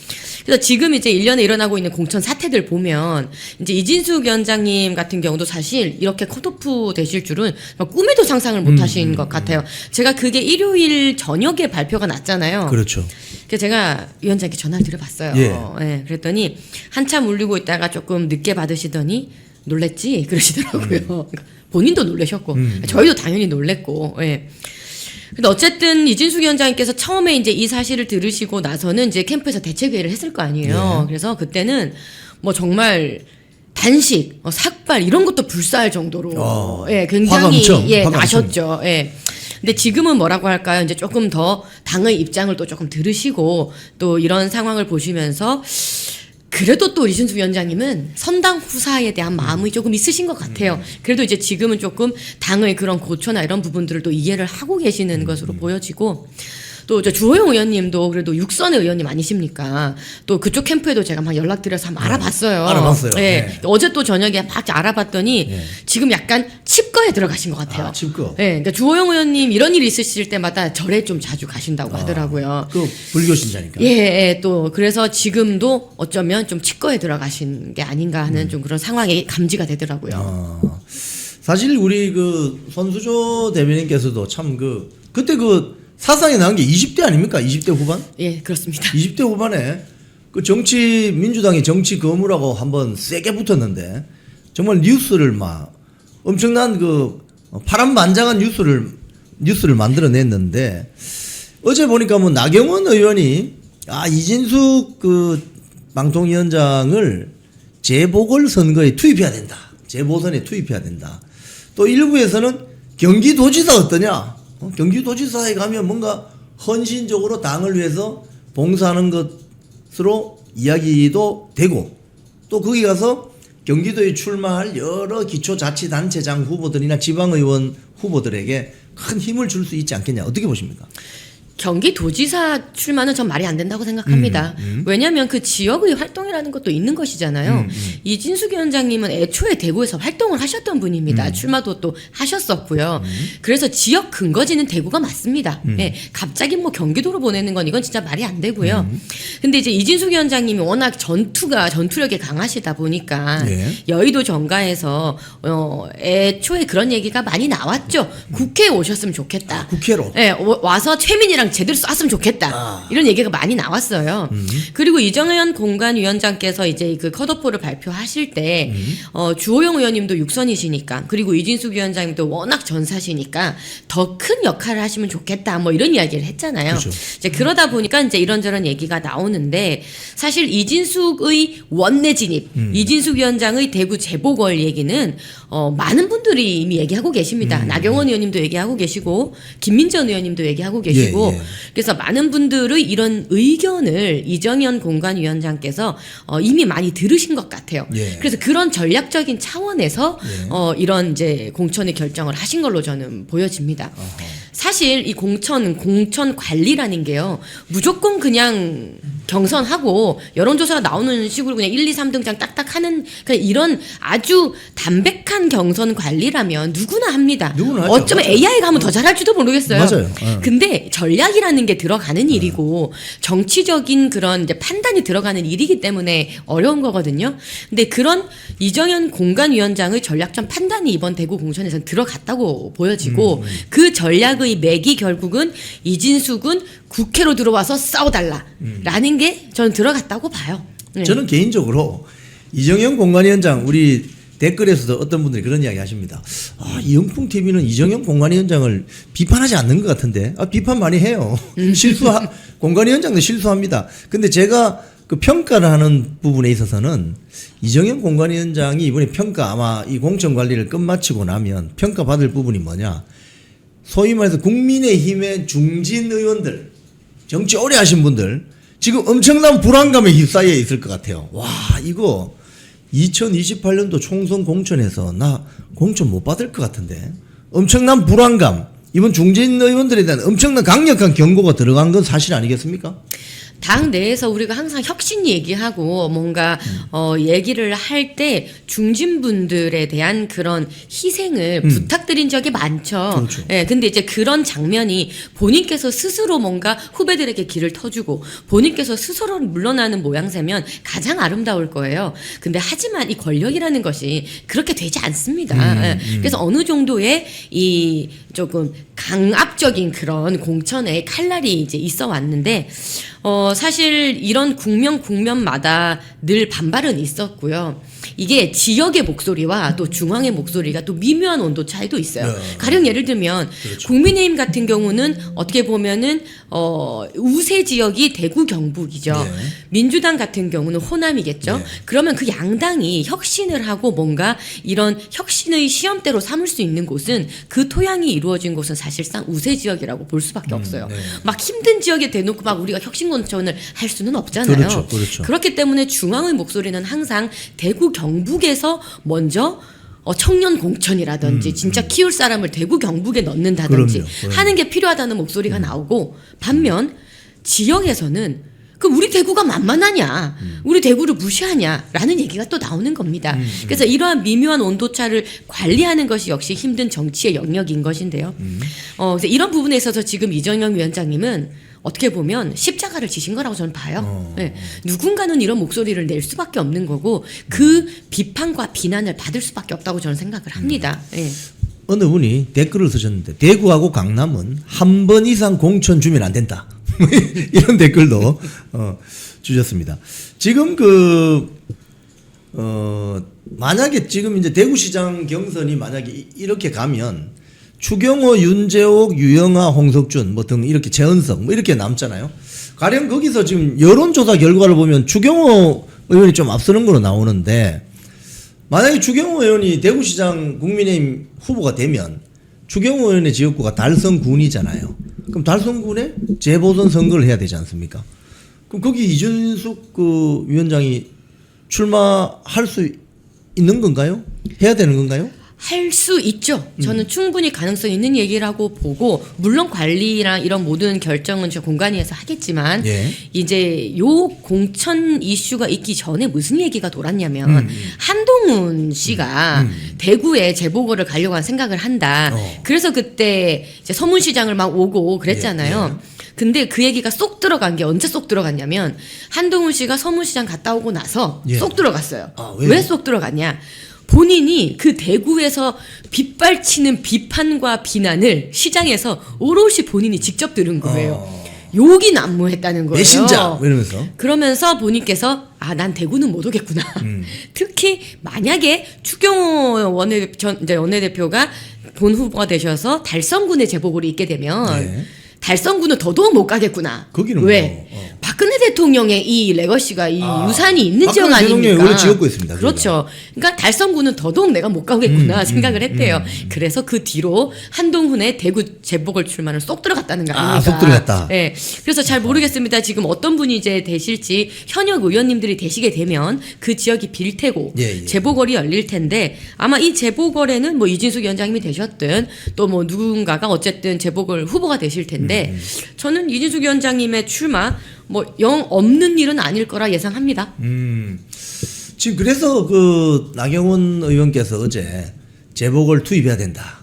그래서 지금 이제 1년에 일어나고 있는 공천 사태들 보면 이제 이진숙 위원장님 같은 경우도 사실 이렇게 컷오프 되실 줄은 꿈에도 상상을 못 하신 것 같아요. 제가 그게 일요일 저녁에 발표가 났잖아요. 그렇죠. 그래서 제가 위원장께 전화를 드려봤어요. 예, 그랬더니 한참 울리고 있다가 조금 늦게 받으시더니 놀랬지? 그러시더라고요. 본인도 놀라셨고, 저희도 당연히 놀랬고, 예. 근데 어쨌든 이진숙 위원장님께서 처음에 이제 이 사실을 들으시고 나서는 이제 캠프에서 대책회의를 했을 거 아니에요. 그래서 그때는 뭐 정말 단식, 삭발 이런 것도 불사할 정도로 예, 굉장히 화가 엄청 나셨죠. 예. 근데 지금은 뭐라고 할까요? 이제 조금 더 당의 입장을 또 조금 들으시고 또 이런 상황을 보시면서 그래도 또 이준수 위원장님은 선당 후사에 대한 마음이 조금 있으신 것 같아요. 그래도 이제 지금은 조금 당의 그런 고초나 이런 부분들을 또 이해를 하고 계시는 것으로 보여지고 또 저 주호영 의원님도 그래도 육선의 의원님 아니십니까? 또 그쪽 캠프에도 제가 막 연락드려서 한번 알아봤어요. 알아봤어요. 네. 네. 어제 또 저녁에 막 알아봤더니 네. 지금 약간 칩거에 들어가신 것 같아요. 칩거. 네, 그러니까 주호영 의원님 이런 일이 있으실 때마다 절에 좀 자주 가신다고 하더라고요. 그 불교 신자니까. 예, 예, 또 그래서 지금도 어쩌면 좀 칩거에 들어가신 게 아닌가 하는 좀 그런 상황이 감지가 되더라고요. 사실 우리 그 손수조 대변인께서도 참 그때 그 사상에 나온 게 20대 아닙니까? 20대 후반? 예, 그렇습니다. 20대 후반에 그 민주당이 정치 거무라고 한번 세게 붙었는데 정말 뉴스를 막 엄청난 그 파란만장한 뉴스를 만들어냈는데 어제 보니까 뭐 나경원 의원이 이진숙 그 방통위원장을 재보궐선거에 투입해야 된다. 재보선에 투입해야 된다. 또 일부에서는 경기도지사 어떠냐? 경기도지사에 가면 뭔가 헌신적으로 당을 위해서 봉사하는 것으로 이야기도 되고 또 거기 가서 경기도에 출마할 여러 기초자치단체장 후보들이나 지방의원 후보들에게 큰 힘을 줄 수 있지 않겠냐. 어떻게 보십니까? 경기도지사 출마는 전 말이 안 된다고 생각합니다. 왜냐하면 그 지역의 활동이라는 것도 있는 것이잖아요. 이진숙 위원장님은 애초에 대구에서 활동을 하셨던 분입니다. 출마도 또 하셨었고요. 그래서 지역 근거지는 대구가 맞습니다. 예, 갑자기 뭐 경기도로 보내는 건 이건 진짜 말이 안 되고요. 근데 이제 이진숙 위원장님이 워낙 전투력이 강하시다 보니까 예. 여의도 정가에서 애초에 그런 얘기가 많이 나왔죠. 국회에 오셨으면 좋겠다. 국회로. 예, 와서 최민희랑 제대로 쐈으면 좋겠다. 이런 얘기가 많이 나왔어요. 그리고 이정현 공관위원장께서 이제 그 컷오프를 발표하실 때 주호영 의원님도 육선이시니까 그리고 이진숙 위원장님도 워낙 전사시니까 더 큰 역할을 하시면 좋겠다. 뭐 이런 이야기를 했잖아요. 그렇죠. 이제 그러다 보니까 이제 이런저런 얘기가 나오는데 사실 이진숙의 원내 진입, 이진숙 위원장의 대구 재보궐 얘기는 많은 분들이 이미 얘기하고 계십니다. 나경원 의원님도 얘기하고 계시고 김민전 의원님도 얘기하고 계시고 예. 그래서 많은 분들의 이런 의견을 이정현 공관위원장께서 이미 많이 들으신 것 같아요. 예. 그래서 그런 전략적인 차원에서 이런 이제 공천의 결정을 하신 걸로 저는 보여집니다. 사실 이 공천 관리라는 게요. 무조건 그냥 경선하고 여론조사가 나오는 식으로 그냥 1, 2, 3등장 딱딱 하는 그러니까 이런 아주 담백한 경선 관리라면 누구나 합니다. 누구나 하죠. 어쩌면 맞아요. AI가 하면 더 잘할지도 모르겠어요. 맞아요. 근데 전략이라는 게 들어가는 일이고 정치적인 그런 이제 판단이 들어가는 일이기 때문에 어려운 거거든요. 근데 그런 이정현 공관위원장의 전략적 판단이 이번 대구 공천에서는 들어갔다고 보여지고 그 전략의 맥이 결국은 이진숙은 국회로 들어와서 싸워달라라는 게 저는 들어갔다고 봐요. 네. 저는 개인적으로 이정현 공관위원장 우리 댓글에서도 어떤 분들이 그런 이야기 하십니다. 이영풍 TV는 이정현 공관위원장을 비판하지 않는 것 같은데 비판 많이 해요. 공관위원장도 실수합니다. 근데 제가 그 평가를 하는 부분에 있어서는 이정현 공관위원장이 이번에 아마 이 공천 관리를 끝마치고 나면 평가받을 부분이 뭐냐. 소위 말해서 국민의힘의 중진 의원들, 정치 오래 하신 분들 지금 엄청난 불안감에 휩싸여 있을 것 같아요. 와, 이거 2028년도 총선 공천에서 나 공천 못 받을 것 같은데. 엄청난 불안감. 이번 중진 의원들에 대한 엄청난 강력한 경고가 들어간 건 사실 아니겠습니까? 당 내에서 우리가 항상 혁신 얘기하고 뭔가 얘기를 할 때 중진분들에 대한 그런 희생을 부탁드린 적이 많죠. 그렇죠. 예, 근데 이제 그런 장면이 본인께서 스스로 뭔가 후배들에게 길을 터주고 본인께서 스스로 물러나는 모양새면 가장 아름다울 거예요. 근데 하지만 이 권력이라는 것이 그렇게 되지 않습니다. 예, 그래서 어느 정도의 이 조금 강압적인 그런 공천의 칼날이 이제 있어 왔는데 사실 이런 국면마다 늘 반발은 있었고요. 이게 지역의 목소리와 또 중앙의 목소리가 또 미묘한 온도 차이도 있어요. 네. 가령 예를 들면 그렇죠. 국민의힘 같은 경우는 어떻게 보면은 우세 지역이 대구 경북이죠. 네. 민주당 같은 경우는 호남이겠죠. 네. 그러면 그 양당이 혁신을 하고 뭔가 이런 혁신의 시험대로 삼을 수 있는 곳은 그 토양이 이루어진 곳은 사실상 우세 지역이라고 볼 수밖에 없어요. 네. 막 힘든 지역에 대놓고 막 우리가 혁신공천을 할 수는 없잖아요. 그렇죠, 그렇죠. 그렇기 때문에 중앙의 목소리는 항상 대구 경북에서 먼저 청년 공천이라든지 진짜 키울 사람을 대구 경북에 넣는다든지 그럼요. 하는 게 필요하다는 목소리가 나오고, 반면 지역에서는 그 우리 대구가 만만하냐, 우리 대구를 무시하냐라는 얘기가 또 나오는 겁니다. 그래서 이러한 미묘한 온도차를 관리하는 것이 역시 힘든 정치의 영역인 것인데요. 그래서 이런 부분에 있어서 지금 이정영 위원장님은 어떻게 보면 십자가를 지신 거라고 저는 봐요. 네. 누군가는 이런 목소리를 낼 수밖에 없는 거고 그 비판과 비난을 받을 수밖에 없다고 저는 생각을 합니다. 네. 어느 분이 댓글을 쓰셨는데 대구하고 강남은 한 번 이상 공천 주면 안 된다. 이런 댓글도 주셨습니다. 지금 만약에 지금 이제 대구시장 경선이 만약에 이렇게 가면 추경호, 윤재옥, 유영아, 홍석준 뭐 등 이렇게 최은석 뭐 이렇게 남잖아요. 가령 거기서 지금 여론조사 결과를 보면 추경호 의원이 좀 앞서는 걸로 나오는데, 만약에 추경호 의원이 대구시장 국민의힘 후보가 되면 추경호 의원의 지역구가 달성군이잖아요. 그럼 달성군에 재보선 선거를 해야 되지 않습니까? 그럼 거기 이준숙 그 위원장이 출마할 수 있는 건가요? 해야 되는 건가요? 할 수 있죠. 저는 충분히 가능성 있는 얘기라고 보고, 물론 관리랑 이런 모든 결정은 저 공간위에서 하겠지만, 예. 이제 요 공천 이슈가 있기 전에 무슨 얘기가 돌았냐면 한동훈 씨가 대구에 재보궐을 가려고 한 생각을 한다. 그래서 그때 이제 서문시장을 막 오고 그랬잖아요. 근데 그 얘기가 쏙 들어간 게 언제 쏙 들어갔냐면, 한동훈 씨가 서문시장 갔다 오고 나서 예. 쏙 들어갔어요. 아, 왜요? 왜 쏙 들어갔냐? 본인이 그 대구에서 빗발치는 비판과 비난을 시장에서 오롯이 본인이 직접 들은 거예요. 욕이 난무했다는 거예요. 배신자 이러면서. 그러면서 본인께서 난 대구는 못 오겠구나. 특히 만약에 추경호 원내대표가 본 후보가 되셔서 달성군의 재보궐이 있게 되면 예. 달성군은 더더욱 못 가겠구나. 거기는 왜? 뭐, 박근혜 대통령의 이 레거시가 이 유산이 있는 지역 박근혜 대통령이 아닙니까? 원래 지역구 있습니다. 그렇죠. 그러니까 달성군은 더더욱 내가 못 가겠구나 생각을 했대요. 그래서 그 뒤로 한동훈의 대구 재보궐 출마는 쏙 들어갔다는 거 아닙니까? 쏙 들어갔다. 네. 그래서 잘 모르겠습니다. 지금 어떤 분이 이제 되실지, 현역 의원님들이 되시게 되면 그 지역이 빌 테고 예. 재보궐이 열릴 텐데, 아마 이 재보궐에는 뭐 이진숙 위원장님이 되셨든 또 뭐 누군가가 어쨌든 재보궐 후보가 되실 텐데, 저는 이진숙 위원장님의 출마 뭐 영 없는 일은 아닐 거라 예상합니다. 지금 그래서 그 나경원 의원께서 어제 재보궐 투입해야 된다.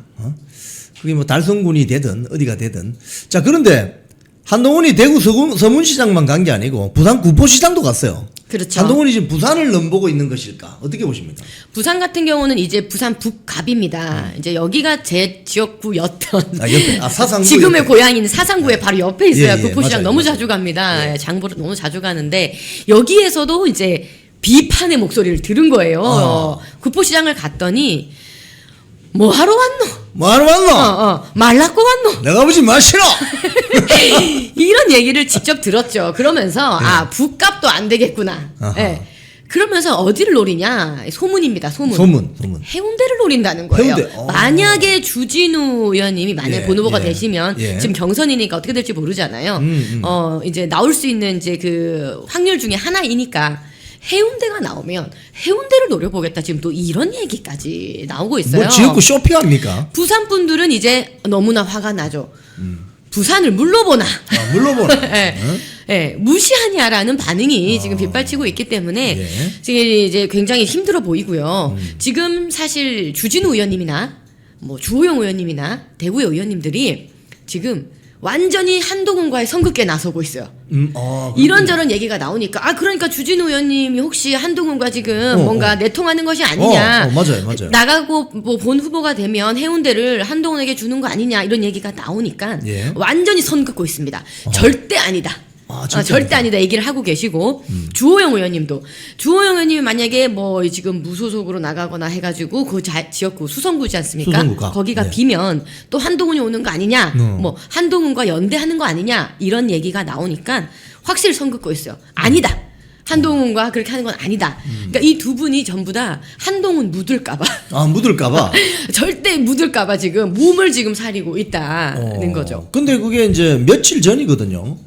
그게 뭐 달성군이 되든 어디가 되든. 자, 그런데 한동훈이 대구 서문시장만 간 게 아니고 부산 구포시장도 갔어요. 그렇죠. 한동훈이 지금 부산을 넘보고 있는 것일까? 어떻게 보십니까? 부산 같은 경우는 이제 부산 북갑입니다. 이제 여기가 제 지역구였던 옆에. 사상구 지금의 옆에. 고향인 사상구의 바로 옆에 있어요. 예, 구포시장 맞아요, 너무 맞아요. 자주 갑니다. 장보러 너무 자주 가는데, 여기에서도 이제 비판의 목소리를 들은 거예요. 구포시장을 갔더니 뭐 하러 왔노? 뭐하러 왔노? 말랐고 왔노? 내가 보지 마시노! 이런 얘기를 직접 들었죠. 그러면서 북값도 안 되겠구나. 아하. 예. 그러면서 어디를 노리냐? 소문입니다. 소문. 소문. 해운대를 노린다는 거예요. 해운대. 만약에 주진우 의원님이 만약 예, 본 후보가 예, 되시면, 예. 지금 경선이니까 어떻게 될지 모르잖아요. 이제 나올 수 있는 이제 그 확률 중에 하나이니까 해운대가 나오면 해운대를 노려보겠다. 지금 또 이런 얘기까지 나오고 있어요. 뭐 지역구 쇼핑합니까? 부산 분들은 이제 너무나 화가 나죠. 부산을 물러보나. 물러보나. 예, 무시하냐라는 반응이 지금 빗발치고 있기 때문에 예. 지금 이제 굉장히 힘들어 보이고요. 지금 사실 주진우 의원님이나 뭐 주호영 의원님이나 대구의 의원님들이 지금 완전히 한동훈과의 선긋기에 나서고 있어요. 이런저런 얘기가 나오니까 그러니까 주진우 의원님이 혹시 한동훈과 지금 뭔가 내통하는 것이 아니냐. 맞아요. 나가고 뭐 본 후보가 되면 해운대를 한동훈에게 주는 거 아니냐, 이런 얘기가 나오니까 예. 완전히 선긋고 있습니다. 절대 아니다. 절대 아니다 얘기를 하고 계시고 주호영 의원님도 주호영 의원님이 만약에 뭐 지금 무소속으로 나가거나 해가지고 그 지역구 수성구지 않습니까? 수성구가. 거기가 네. 비면 또 한동훈이 오는 거 아니냐, 뭐 한동훈과 연대하는 거 아니냐 이런 얘기가 나오니까 확실히 선 긋고 있어요. 아니다. 한동훈과 그렇게 하는 건 아니다. 그러니까 이 두 분이 전부 다 한동훈 묻을까봐. 묻을까봐. 절대 묻을까봐 지금 몸을 지금 사리고 있다는 거죠. 근데 그게 이제 며칠 전이거든요.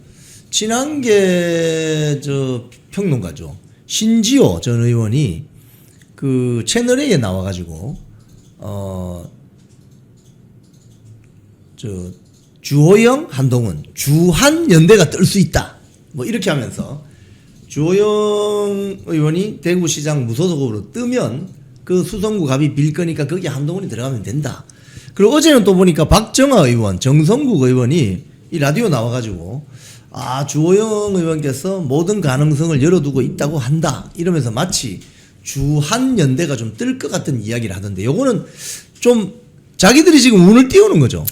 친한계 저 평론가죠. 신지호 전 의원이 그 채널A에 나와가지고 저 주호영, 한동훈, 주한 연대가 뜰 수 있다. 뭐 이렇게 하면서 주호영 의원이 대구시장 무소속으로 뜨면 그 수성구 갑이 빌 거니까 거기 한동훈이 들어가면 된다. 그리고 어제는 또 보니까 박정아 의원, 정성국 의원이 이 라디오 나와가지고 주호영 의원께서 모든 가능성을 열어두고 있다고 한다. 이러면서 마치 주한 연대가 좀 뜰 것 같은 이야기를 하던데 요거는 좀 자기들이 지금 운을 띄우는 거죠.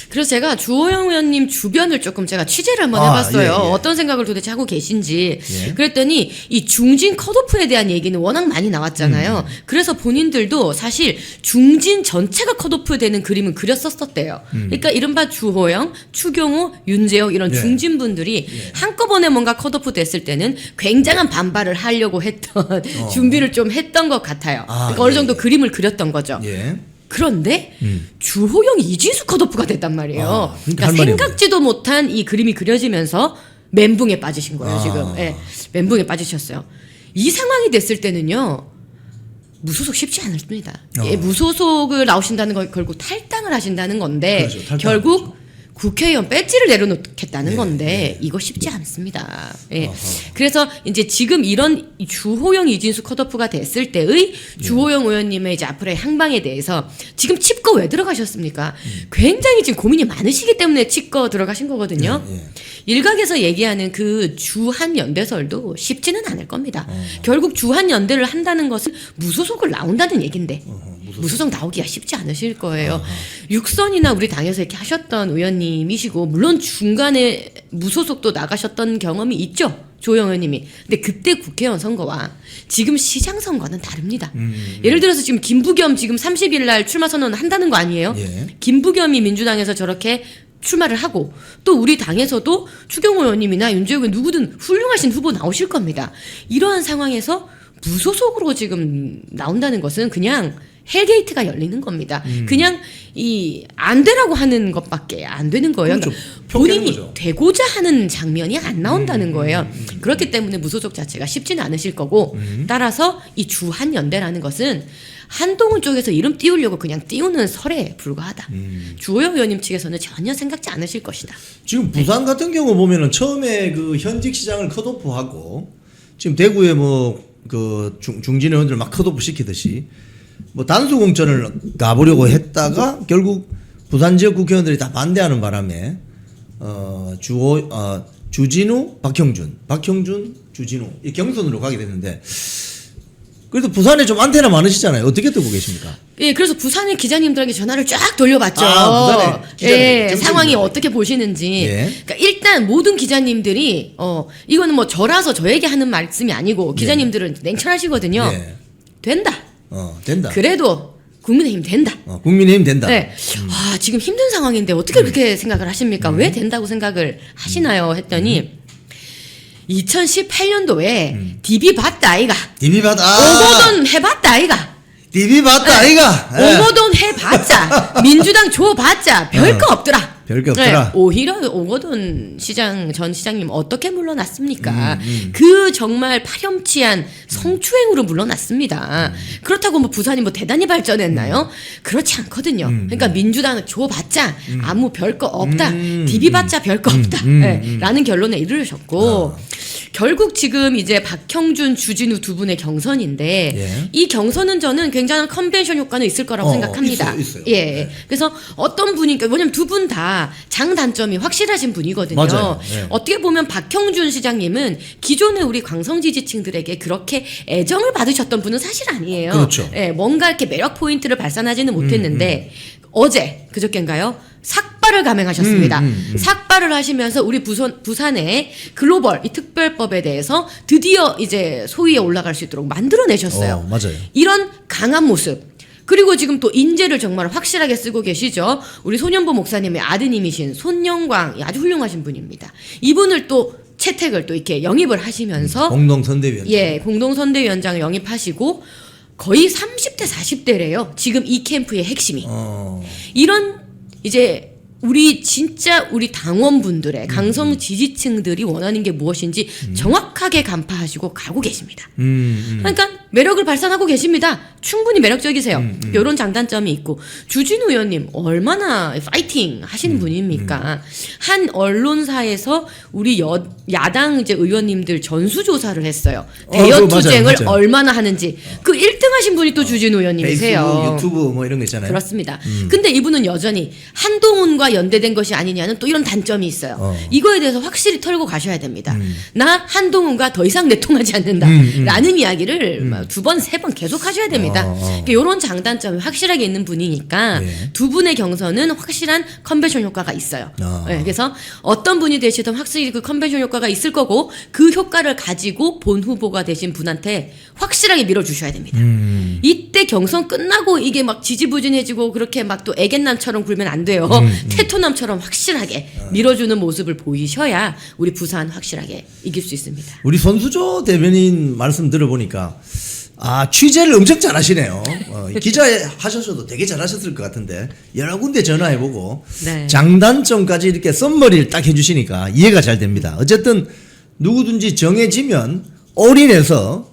그래서 제가 주호영 의원님 주변을 조금 제가 취재를 한번 해봤어요. 예, 예. 어떤 생각을 도대체 하고 계신지. 예. 그랬더니 이 중진 컷오프에 대한 얘기는 워낙 많이 나왔잖아요. 그래서 본인들도 사실 중진 전체가 컷오프되는 그림은 그렸었대요. 그러니까 이른바 주호영, 추경호, 윤재옥 이런 예. 중진분들이 한꺼번에 뭔가 컷오프 됐을 때는 굉장한 반발을 하려고 했던 준비를 좀 했던 것 같아요. 그러니까 어느 정도 그림을 그렸던 거죠. 예. 그런데 주호영 이진수 컷오프가 됐단 말이에요. 그러니까 그러니까 할 말이 생각지도 못한 이 그림이 그려지면서 멘붕에 빠지신 거예요. 지금 멘붕에 빠지셨어요. 이 상황이 됐을 때는요. 무소속 쉽지 않습니다. 무소속을 나오신다는 건 결국 탈당을 하신다는 건데 그렇죠. 탈당을 결국 국회의원 배지를 내려놓겠다는 건데 이거 쉽지 않습니다. 그래서 이제 지금 이런 주호영 이진수 컷오프가 됐을 때의 주호영 의원님의 이제 앞으로의 향방에 대해서 지금 칩거 왜 들어가셨습니까? 굉장히 지금 고민이 많으시기 때문에 칩거 들어가신 거거든요. 일각에서 얘기하는 그 주한 연대설도 쉽지는 않을 겁니다. 결국 주한 연대를 한다는 것은 무소속을 나온다는 얘긴데 무소속 나오기가 쉽지 않으실 거예요. 육선이나 우리 당에서 이렇게 하셨던 의원님이시고 물론 중간에 무소속도 나가셨던 경험이 있죠. 조영 의원님이. 근데 그때 국회의원 선거와 지금 시장 선거는 다릅니다. 예를 들어서 지금 김부겸 지금 30일 날 출마 선언을 한다는 거 아니에요? 예. 김부겸이 민주당에서 저렇게 출마를 하고 또 우리 당에서도 추경호 의원님이나 윤재욱 의원 누구든 훌륭하신 후보 나오실 겁니다. 이러한 상황에서 무소속으로 지금 나온다는 것은 그냥 헬게이트가 열리는 겁니다. 그냥 이 안 되라고 하는 것밖에 안 되는 거예요. 그렇죠. 그러니까 포기하는 본인이 거죠. 되고자 하는 장면이 안 나온다는 거예요. 그렇기 때문에 무소속 자체가 쉽지는 않으실 거고 따라서 이 주한 연대라는 것은 한동훈 쪽에서 이름 띄우려고 그냥 띄우는 설에 불과하다. 주호영 의원님 측에서는 전혀 생각지 않으실 것이다. 지금 부산 같은 경우 보면은 처음에 그 현직 시장을 컷오프하고 지금 대구에 뭐 그 중진 의원들 막 컷오프 시키듯이 뭐 단수 공천을 가보려고 했다가 결국 부산 지역 국회의원들이 다 반대하는 바람에 주진우, 박형준, 주진우 이 경선으로 가게 됐는데 그래도 부산에 좀 안테나 많으시잖아요. 어떻게 뜨고 계십니까? 예, 그래서 부산의 기자님들에게 전화를 쫙 돌려봤죠. 부산의 기자들, 예, 경쟁자. 상황이 어떻게 보시는지. 예. 그러니까 일단 모든 기자님들이 이거는 뭐 저라서 저에게 하는 말씀이 아니고 기자님들은 냉철하시거든요. 예. 된다. 된다. 그래도 국민의힘 된다. 국민의힘 된다. 네. 와, 지금 힘든 상황인데 어떻게 그렇게 생각을 하십니까? 왜 된다고 생각을 하시나요? 했더니 2018년도에 DB 봤다 아이가. DB 받아. 오거돈 해봤다 아이가. DB 받다 아이가. 예. 오거돈 해봤자 민주당 줘봤자 별거 없더라. 별게 없더라. 오히려 오거돈 전 시장님 어떻게 물러났습니까? 그 정말 파렴치한 성추행으로 물러났습니다. 그렇다고 뭐 부산이 뭐 대단히 발전했나요? 그렇지 않거든요. 그러니까 민주당 줘봤자 아무 별거 없다. 디비봤자 별거 없다. 라는 결론에 이르셨고 결국 지금 이제 박형준, 주진우 두 분의 경선인데 예. 이 경선은 저는 굉장한 컨벤션 효과는 있을 거라고 생각합니다. 있어요. 예. 그래서 어떤 분이니까 왜냐면 두 분 다 장단점이 확실하신 분이거든요. 맞아요. 예. 어떻게 보면 박형준 시장님은 기존의 우리 광성 지지층들에게 그렇게 애정을 받으셨던 분은 사실 아니에요. 그렇죠. 예, 뭔가 이렇게 매력 포인트를 발산하지는 못했는데 어제 그저께인가요? 삭발 삭발을 감행하셨습니다. 삭발을 하시면서 우리 부산의 글로벌 이 특별법에 대해서 드디어 이제 소위에 올라갈 수 있도록 만들어내셨어요. 맞아요. 이런 강한 모습. 그리고 지금 또 인재를 정말 확실하게 쓰고 계시죠. 우리 손연보 목사님의 아드님이신 손영광 아주 훌륭하신 분입니다. 이분을 또 채택을 또 이렇게 영입을 하시면서 공동선대위원장. 예, 공동선대위원장을 영입하시고 거의 30대 40대래요. 지금 이 캠프의 핵심이. 이런 이제 우리 당원분들의 강성 지지층들이 원하는 게 무엇인지 정확하게 간파하시고 가고 계십니다. 그러니까 매력을 발산하고 계십니다. 충분히 매력적이세요. 이런 장단점이 있고 주진우 의원님 얼마나 파이팅 하시는 분입니까? 한 언론사에서 우리 야당 이제 의원님들 전수조사를 했어요. 대여 그거 투쟁을 맞아요. 얼마나 하는지 그 1등 하신 분이 또 주진우 의원님이세요. 페이스북, 유튜브 뭐 이런 거 있잖아요. 그렇습니다. 근데 이분은 여전히 한동훈과 연대된 것이 아니냐는 또 이런 단점이 있어요. 이거에 대해서 확실히 털고 가셔야 됩니다. 나 한동훈과 더 이상 내통하지 않는다. 라는 이야기를 두 번, 세 번 계속 하셔야 됩니다. 이런 장단점이 확실하게 있는 분이니까 예. 두 분의 경선은 확실한 컨벤션 효과가 있어요. 예, 그래서 어떤 분이 되시든 확실히 그 컨벤션 효과가 있을 거고 그 효과를 가지고 본 후보가 되신 분한테 확실하게 밀어주셔야 됩니다. 이때 경선 끝나고 이게 막 지지부진해지고 그렇게 막 또 애견남처럼 굴면 안 돼요. 테토남처럼 확실하게 밀어주는 모습을 보이셔야 우리 부산 확실하게 이길 수 있습니다. 우리 손수조 대변인 말씀 들어보니까 취재를 엄청 잘하시네요. 기자 하셔서도 되게 잘하셨을 것 같은데 여러 군데 전화해보고 네. 장단점까지 이렇게 썸머리를 딱 해주시니까 이해가 잘 됩니다. 어쨌든 누구든지 정해지면 올인해서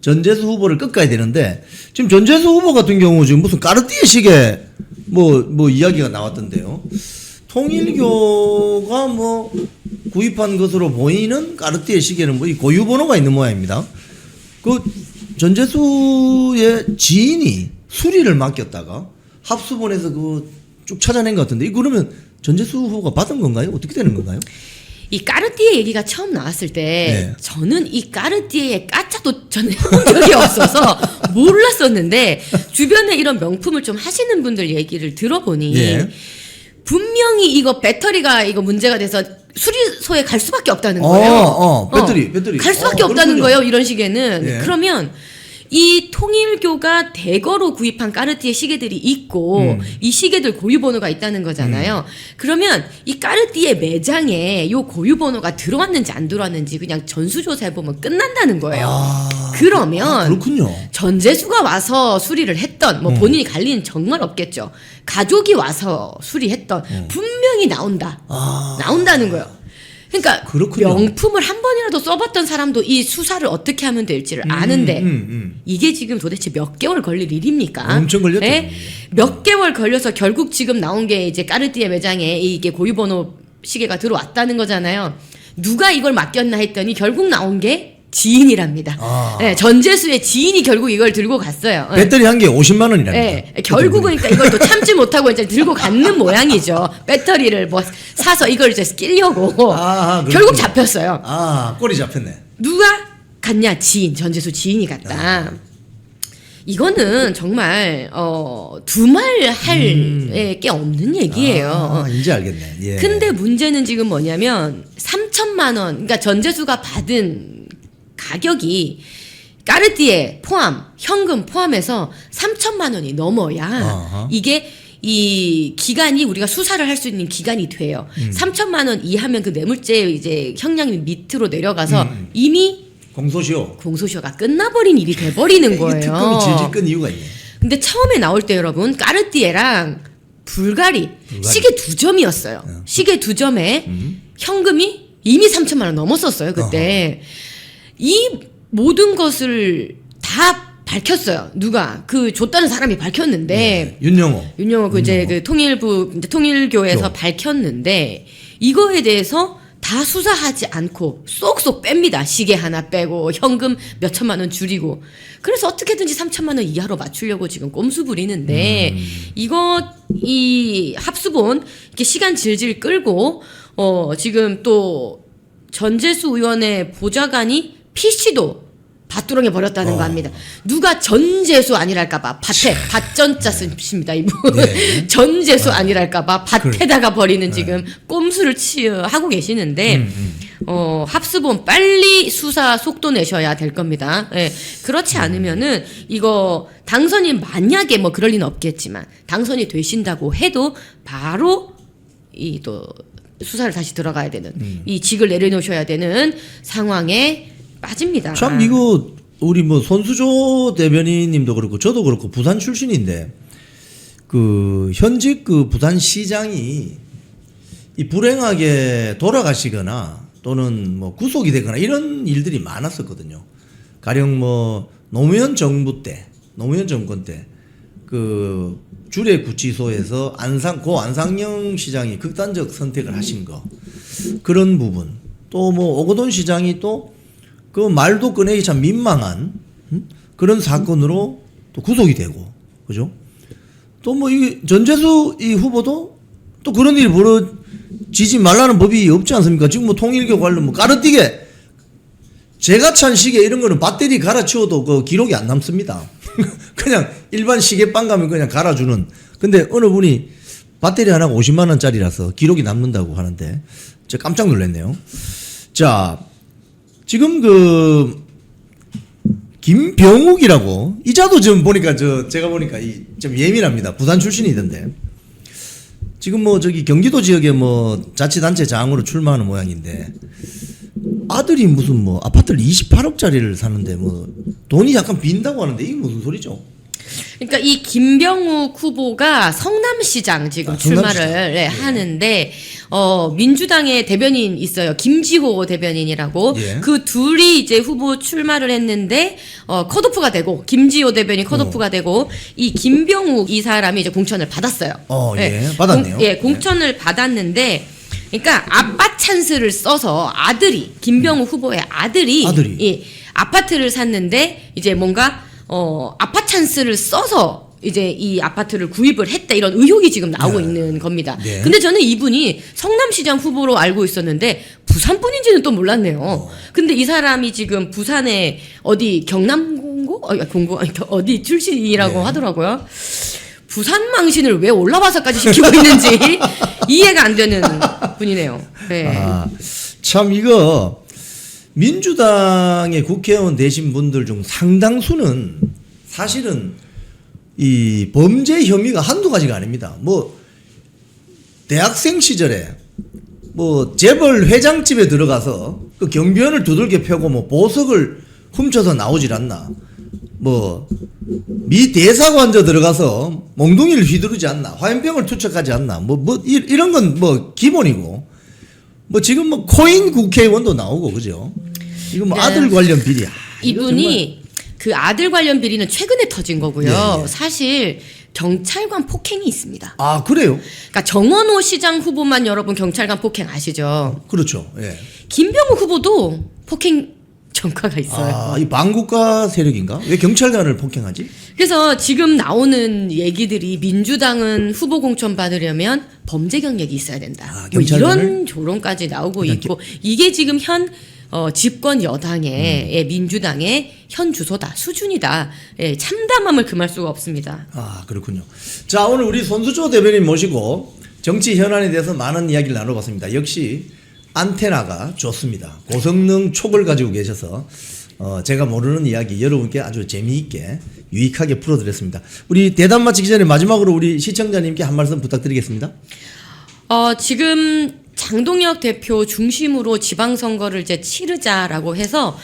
전재수 후보를 꺾어야 되는데 지금 전재수 후보 같은 경우 지금 무슨 까르띠에식의 뭐 이야기가 나왔던데요. 통일교가 뭐 구입한 것으로 보이는 까르띠에 시계는 뭐 이 고유 번호가 있는 모양입니다. 그 전재수의 지인이 수리를 맡겼다가 합수본에서 그 쭉 찾아낸 것 같은데 이거 그러면 전재수 후보가 받은 건가요? 어떻게 되는 건가요? 이 까르띠에 얘기가 처음 나왔을 때 네. 저는 이 까르띠에의 까차도 저는 해본 적이 없어서 몰랐었는데 주변에 이런 명품을 좀 하시는 분들 얘기를 들어보니 예. 분명히 이거 배터리가 이거 문제가 돼서 수리소에 갈 수밖에 없다는 거예요. 배터리. 갈 수밖에 없다는 그렇군요. 거예요. 이런 시계는. 예. 그러면 이 통일교가 대거로 구입한 까르띠에 시계들이 있고 이 시계들 고유 번호가 있다는 거잖아요. 그러면 이 까르띠에 매장에 요 고유 번호가 들어왔는지 안 들어왔는지 그냥 전수조사해 보면 끝난다는 거예요. 그러면 그렇군요. 전재수가 와서 수리를 했던 뭐 본인이 갈 리는 정말 없겠죠. 가족이 와서 수리했던 분명히 나온다는 거예요. 그러니까 그렇군요. 명품을 한 번이라도 써봤던 사람도 이 수사를 어떻게 하면 될지를 아는데 이게 지금 도대체 몇 개월 걸릴 일입니까? 엄청 걸렸죠. 네? 몇 개월 걸려서 결국 지금 나온 게 이제 까르띠에 매장에 이게 고유번호 시계가 들어왔다는 거잖아요. 누가 이걸 맡겼나 했더니 결국 나온 게 지인이랍니다. 네, 전재수의 지인이 결국 이걸 들고 갔어요. 배터리 한 개에 50만 원이랍니다. 네, 결국은 그러니까 이걸 또 참지 못하고 이제 들고 갔는 모양이죠. 배터리를 뭐 사서 이걸 이제 끼려고 결국 잡혔어요. 꼬리 잡혔네. 누가 갔냐? 전재수 지인이 갔다. 이거는 정말 두말할 게 없는 얘기예요. 이제 알겠네. 예. 근데 문제는 지금 뭐냐면 3천만 원, 그러니까 전재수가 받은 가격이 까르띠에 포함, 현금 포함해서 3천만 원이 넘어야 이게 이 기간이 우리가 수사를 할 수 있는 기간이 돼요. 3천만 원 이하면 그 뇌물죄 이제 형량이 밑으로 내려가서 이미 공소시효가 끝나버린 일이 돼버리는 거예요. 특검이 질질 끈 이유가 있네. 근데 처음에 나올 때 여러분 까르띠에랑 불가리 시계 2점이었어요. 시계 2점에 현금이 이미 3천만 원 넘었었어요. 그때 이 모든 것을 다 밝혔어요. 누가 그 줬다는 사람이 밝혔는데 윤영호 그 이제 그 통일교에서 밝혔는데 이거에 대해서 다 수사하지 않고 쏙쏙 뺍니다. 시계 하나 빼고 현금 몇 천만 원 줄이고 그래서 어떻게든지 3천만 원 이하로 맞추려고 지금 꼼수 부리는데 이 합수본 이렇게 시간 질질 끌고 지금 또 전재수 의원의 보좌관이 PC도 밭두렁에 버렸다는 거 합니다. 누가 전재수 아니랄까봐 밭에 밭전자 쓰십니다 이분. 전재수 아니랄까봐 밭에다가 버리는 지금 꼼수를 하고 계시는데 합수본 빨리 수사 속도 내셔야 될 겁니다. 예, 그렇지 않으면은 이거 당선이 만약에 뭐 그럴 리는 없겠지만 당선이 되신다고 해도 바로 이 또 수사를 다시 들어가야 되는 이 직을 내려놓으셔야 되는 상황에 빠집니다. 참 이거 우리 뭐 손수조 대변인님도 그렇고 저도 그렇고 부산 출신인데 그 현직 그 부산시장이 이 불행하게 돌아가시거나 또는 뭐 구속이 되거나 이런 일들이 많았었거든요. 가령 뭐 노무현 정부 때, 노무현 정권 때 그 주례구치소에서 고 안상영 시장이 극단적 선택을 하신 거 그런 부분 또 뭐 오거돈 시장이 또 그 말도 꺼내기 참 민망한 그런 사건으로 또 구속이 되고 그죠? 또 뭐 이 전재수 이 후보도 또 그런 일이 벌어지지 말라는 법이 없지 않습니까? 지금 뭐 통일교 관련 뭐 까르띠게 제가 찬 시계 이런 거는 배터리 갈아치워도 그 기록이 안 남습니다. 그냥 일반 시계방 가면 그냥 갈아주는. 근데 어느 분이 배터리 하나가 50만 원짜리라서 기록이 남는다고 하는데 제가 깜짝 놀랐네요. 자, 지금 그 김병욱이라고 이자도 지금 보니까 제가 보니까 좀 예민합니다. 부산 출신이던데. 지금 뭐 저기 경기도 지역에 뭐 자치단체 장으로 출마하는 모양인데 아들이 무슨 뭐 아파트를 28억짜리를 사는데 뭐 돈이 약간 빈다고 하는데 이게 무슨 소리죠? 그러니까 이 김병욱 후보가 성남시장 지금 출마를 성남시장. 네, 하는데 민주당의 대변인 있어요. 김지호 대변인이라고. 예. 그 둘이 이제 후보 출마를 했는데 컷오프가 되고 김지호 대변인 컷오프가 되고 이 김병욱 이 사람이 이제 공천을 받았어요. 예. 받았네요. 공천을 받았는데 그러니까 아빠 찬스를 써서 아들이 김병욱 후보의 아들이 이 아파트를 샀는데 이제 뭔가 아빠 찬스를 써서 이제 이 아파트를 구입을 했다 이런 의혹이 지금 나오고 있는 겁니다. 네. 근데 저는 이분이 성남시장 후보로 알고 있었는데 부산 분인지는 또 몰랐네요. 근데 이 사람이 지금 부산에 어디 경남공고 어디 출신이라고 네. 하더라고요. 부산 망신을 왜 올라와서까지 시키고 있는지 이해가 안 되는 분이네요. 네. 아, 참 이거 민주당의 국회의원 되신 분들 중 상당수는 사실은 이 범죄 혐의가 한두 가지가 아닙니다. 뭐 대학생 시절에 뭐 재벌 회장집에 들어가서 그 경비원을 두들겨 패고 뭐 보석을 훔쳐서 나오질 않나. 뭐 미 대사관저 들어가서 몽둥이를 휘두르지 않나. 화염병을 투척하지 않나. 뭐 이런 건 뭐 기본이고. 뭐 지금 뭐 코인 국회의원도 나오고 그죠? 이거 뭐 네. 아들 관련 비리. 이분이 그 아들 관련 비리는 최근에 터진 거고요. 예, 예. 사실 경찰관 폭행이 있습니다. 아 그래요? 그러니까 정원호 시장 후보만 여러분 경찰관 폭행 아시죠? 그렇죠. 예. 김병욱 후보도 폭행 전과가 있어요. 아, 이 반국가 세력인가? 왜 경찰관을 폭행하지? 그래서 지금 나오는 얘기들이 민주당은 후보 공천 받으려면 범죄 경력이 있어야 된다. 아, 뭐 경찰관을- 이런 조롱까지 나오고 있고 이게 지금 현 집권 여당의 민주당의 현 주소다 수준이다. 예, 참담함을 금할 수가 없습니다. 아 그렇군요. 자 오늘 우리 손수조 대변인 모시고 정치 현안에 대해서 많은 이야기를 나눠봤습니다. 역시 안테나가 좋습니다. 고성능 촉을 가지고 계셔서 제가 모르는 이야기 여러분께 아주 재미있게 유익하게 풀어드렸습니다. 우리 대담 마치기 전에 마지막으로 우리 시청자님께 한 말씀 부탁드리겠습니다. 지금 장동혁 대표 중심으로 지방선거를 이제 치르자라고 해서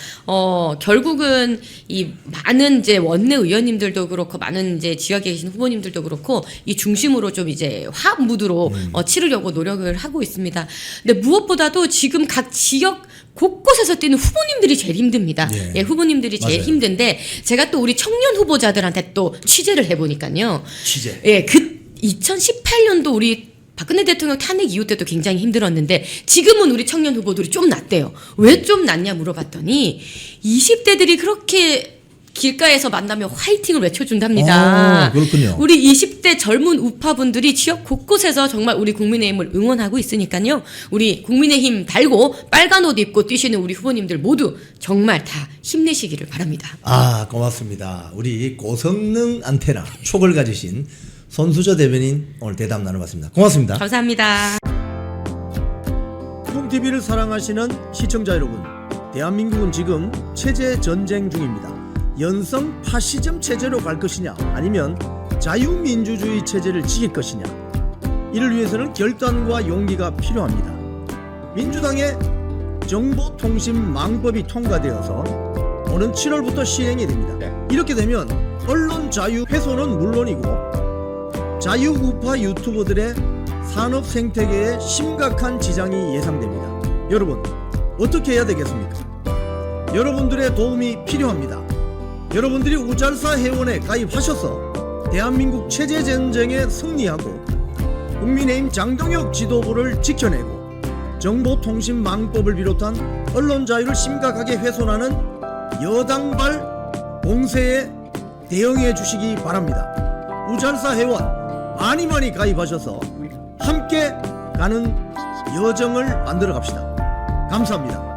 결국은 이 많은 이제 원내 의원님들도 그렇고 많은 이제 지역에 계신 후보님들도 그렇고 이 중심으로 좀 이제 화합 무드로 치르려고 노력을 하고 있습니다. 근데 무엇보다도 지금 각 지역 곳곳에서 뛰는 후보님들이 제일 힘듭니다. 예. 예, 후보님들이 제일 맞아요. 힘든데 제가 또 우리 청년 후보자들한테 또 취재를 해보니까요. 취재. 예, 그 2018년도 우리 박근혜 대통령 탄핵 이후 때도 굉장히 힘들었는데 지금은 우리 청년 후보들이 좀 낫대요. 왜 좀 낫냐 물어봤더니 20대들이 그렇게 길가에서 만나면 화이팅을 외쳐준답니다. 그렇군요. 우리 20대 젊은 우파분들이 지역 곳곳에서 정말 우리 국민의힘을 응원하고 있으니까요. 우리 국민의힘 달고 빨간 옷 입고 뛰시는 우리 후보님들 모두 정말 다 힘내시기를 바랍니다. 아, 고맙습니다. 우리 고성능 안테나 촉을 가지신 손수저 대변인 오늘 대담 나눠봤습니다. 고맙습니다. 감사합니다. 콩TV를 사랑하시는 시청자 여러분, 대한민국은 지금 체제 전쟁 중입니다. 연성 파시즘 체제로 갈 것이냐, 아니면 자유민주주의 체제를 지킬 것이냐, 이를 위해서는 결단과 용기가 필요합니다. 민주당의 정보통신망법이 통과되어서 오는 7월부터 시행이 됩니다. 이렇게 되면 언론 자유 훼손은 물론이고 자유우파 유튜버들의 산업 생태계에 심각한 지장이 예상됩니다. 여러분, 어떻게 해야 되겠습니까? 여러분들의 도움이 필요합니다. 여러분들이 우잘사 회원에 가입하셔서 대한민국 체제 전쟁에 승리하고 국민의힘 장동혁 지도부를 지켜내고 정보통신망법을 비롯한 언론 자유를 심각하게 훼손하는 여당발 공세에 대응해 주시기 바랍니다. 우잘사 회원 많이 가입하셔서 함께 가는 여정을 만들어 갑시다. 감사합니다.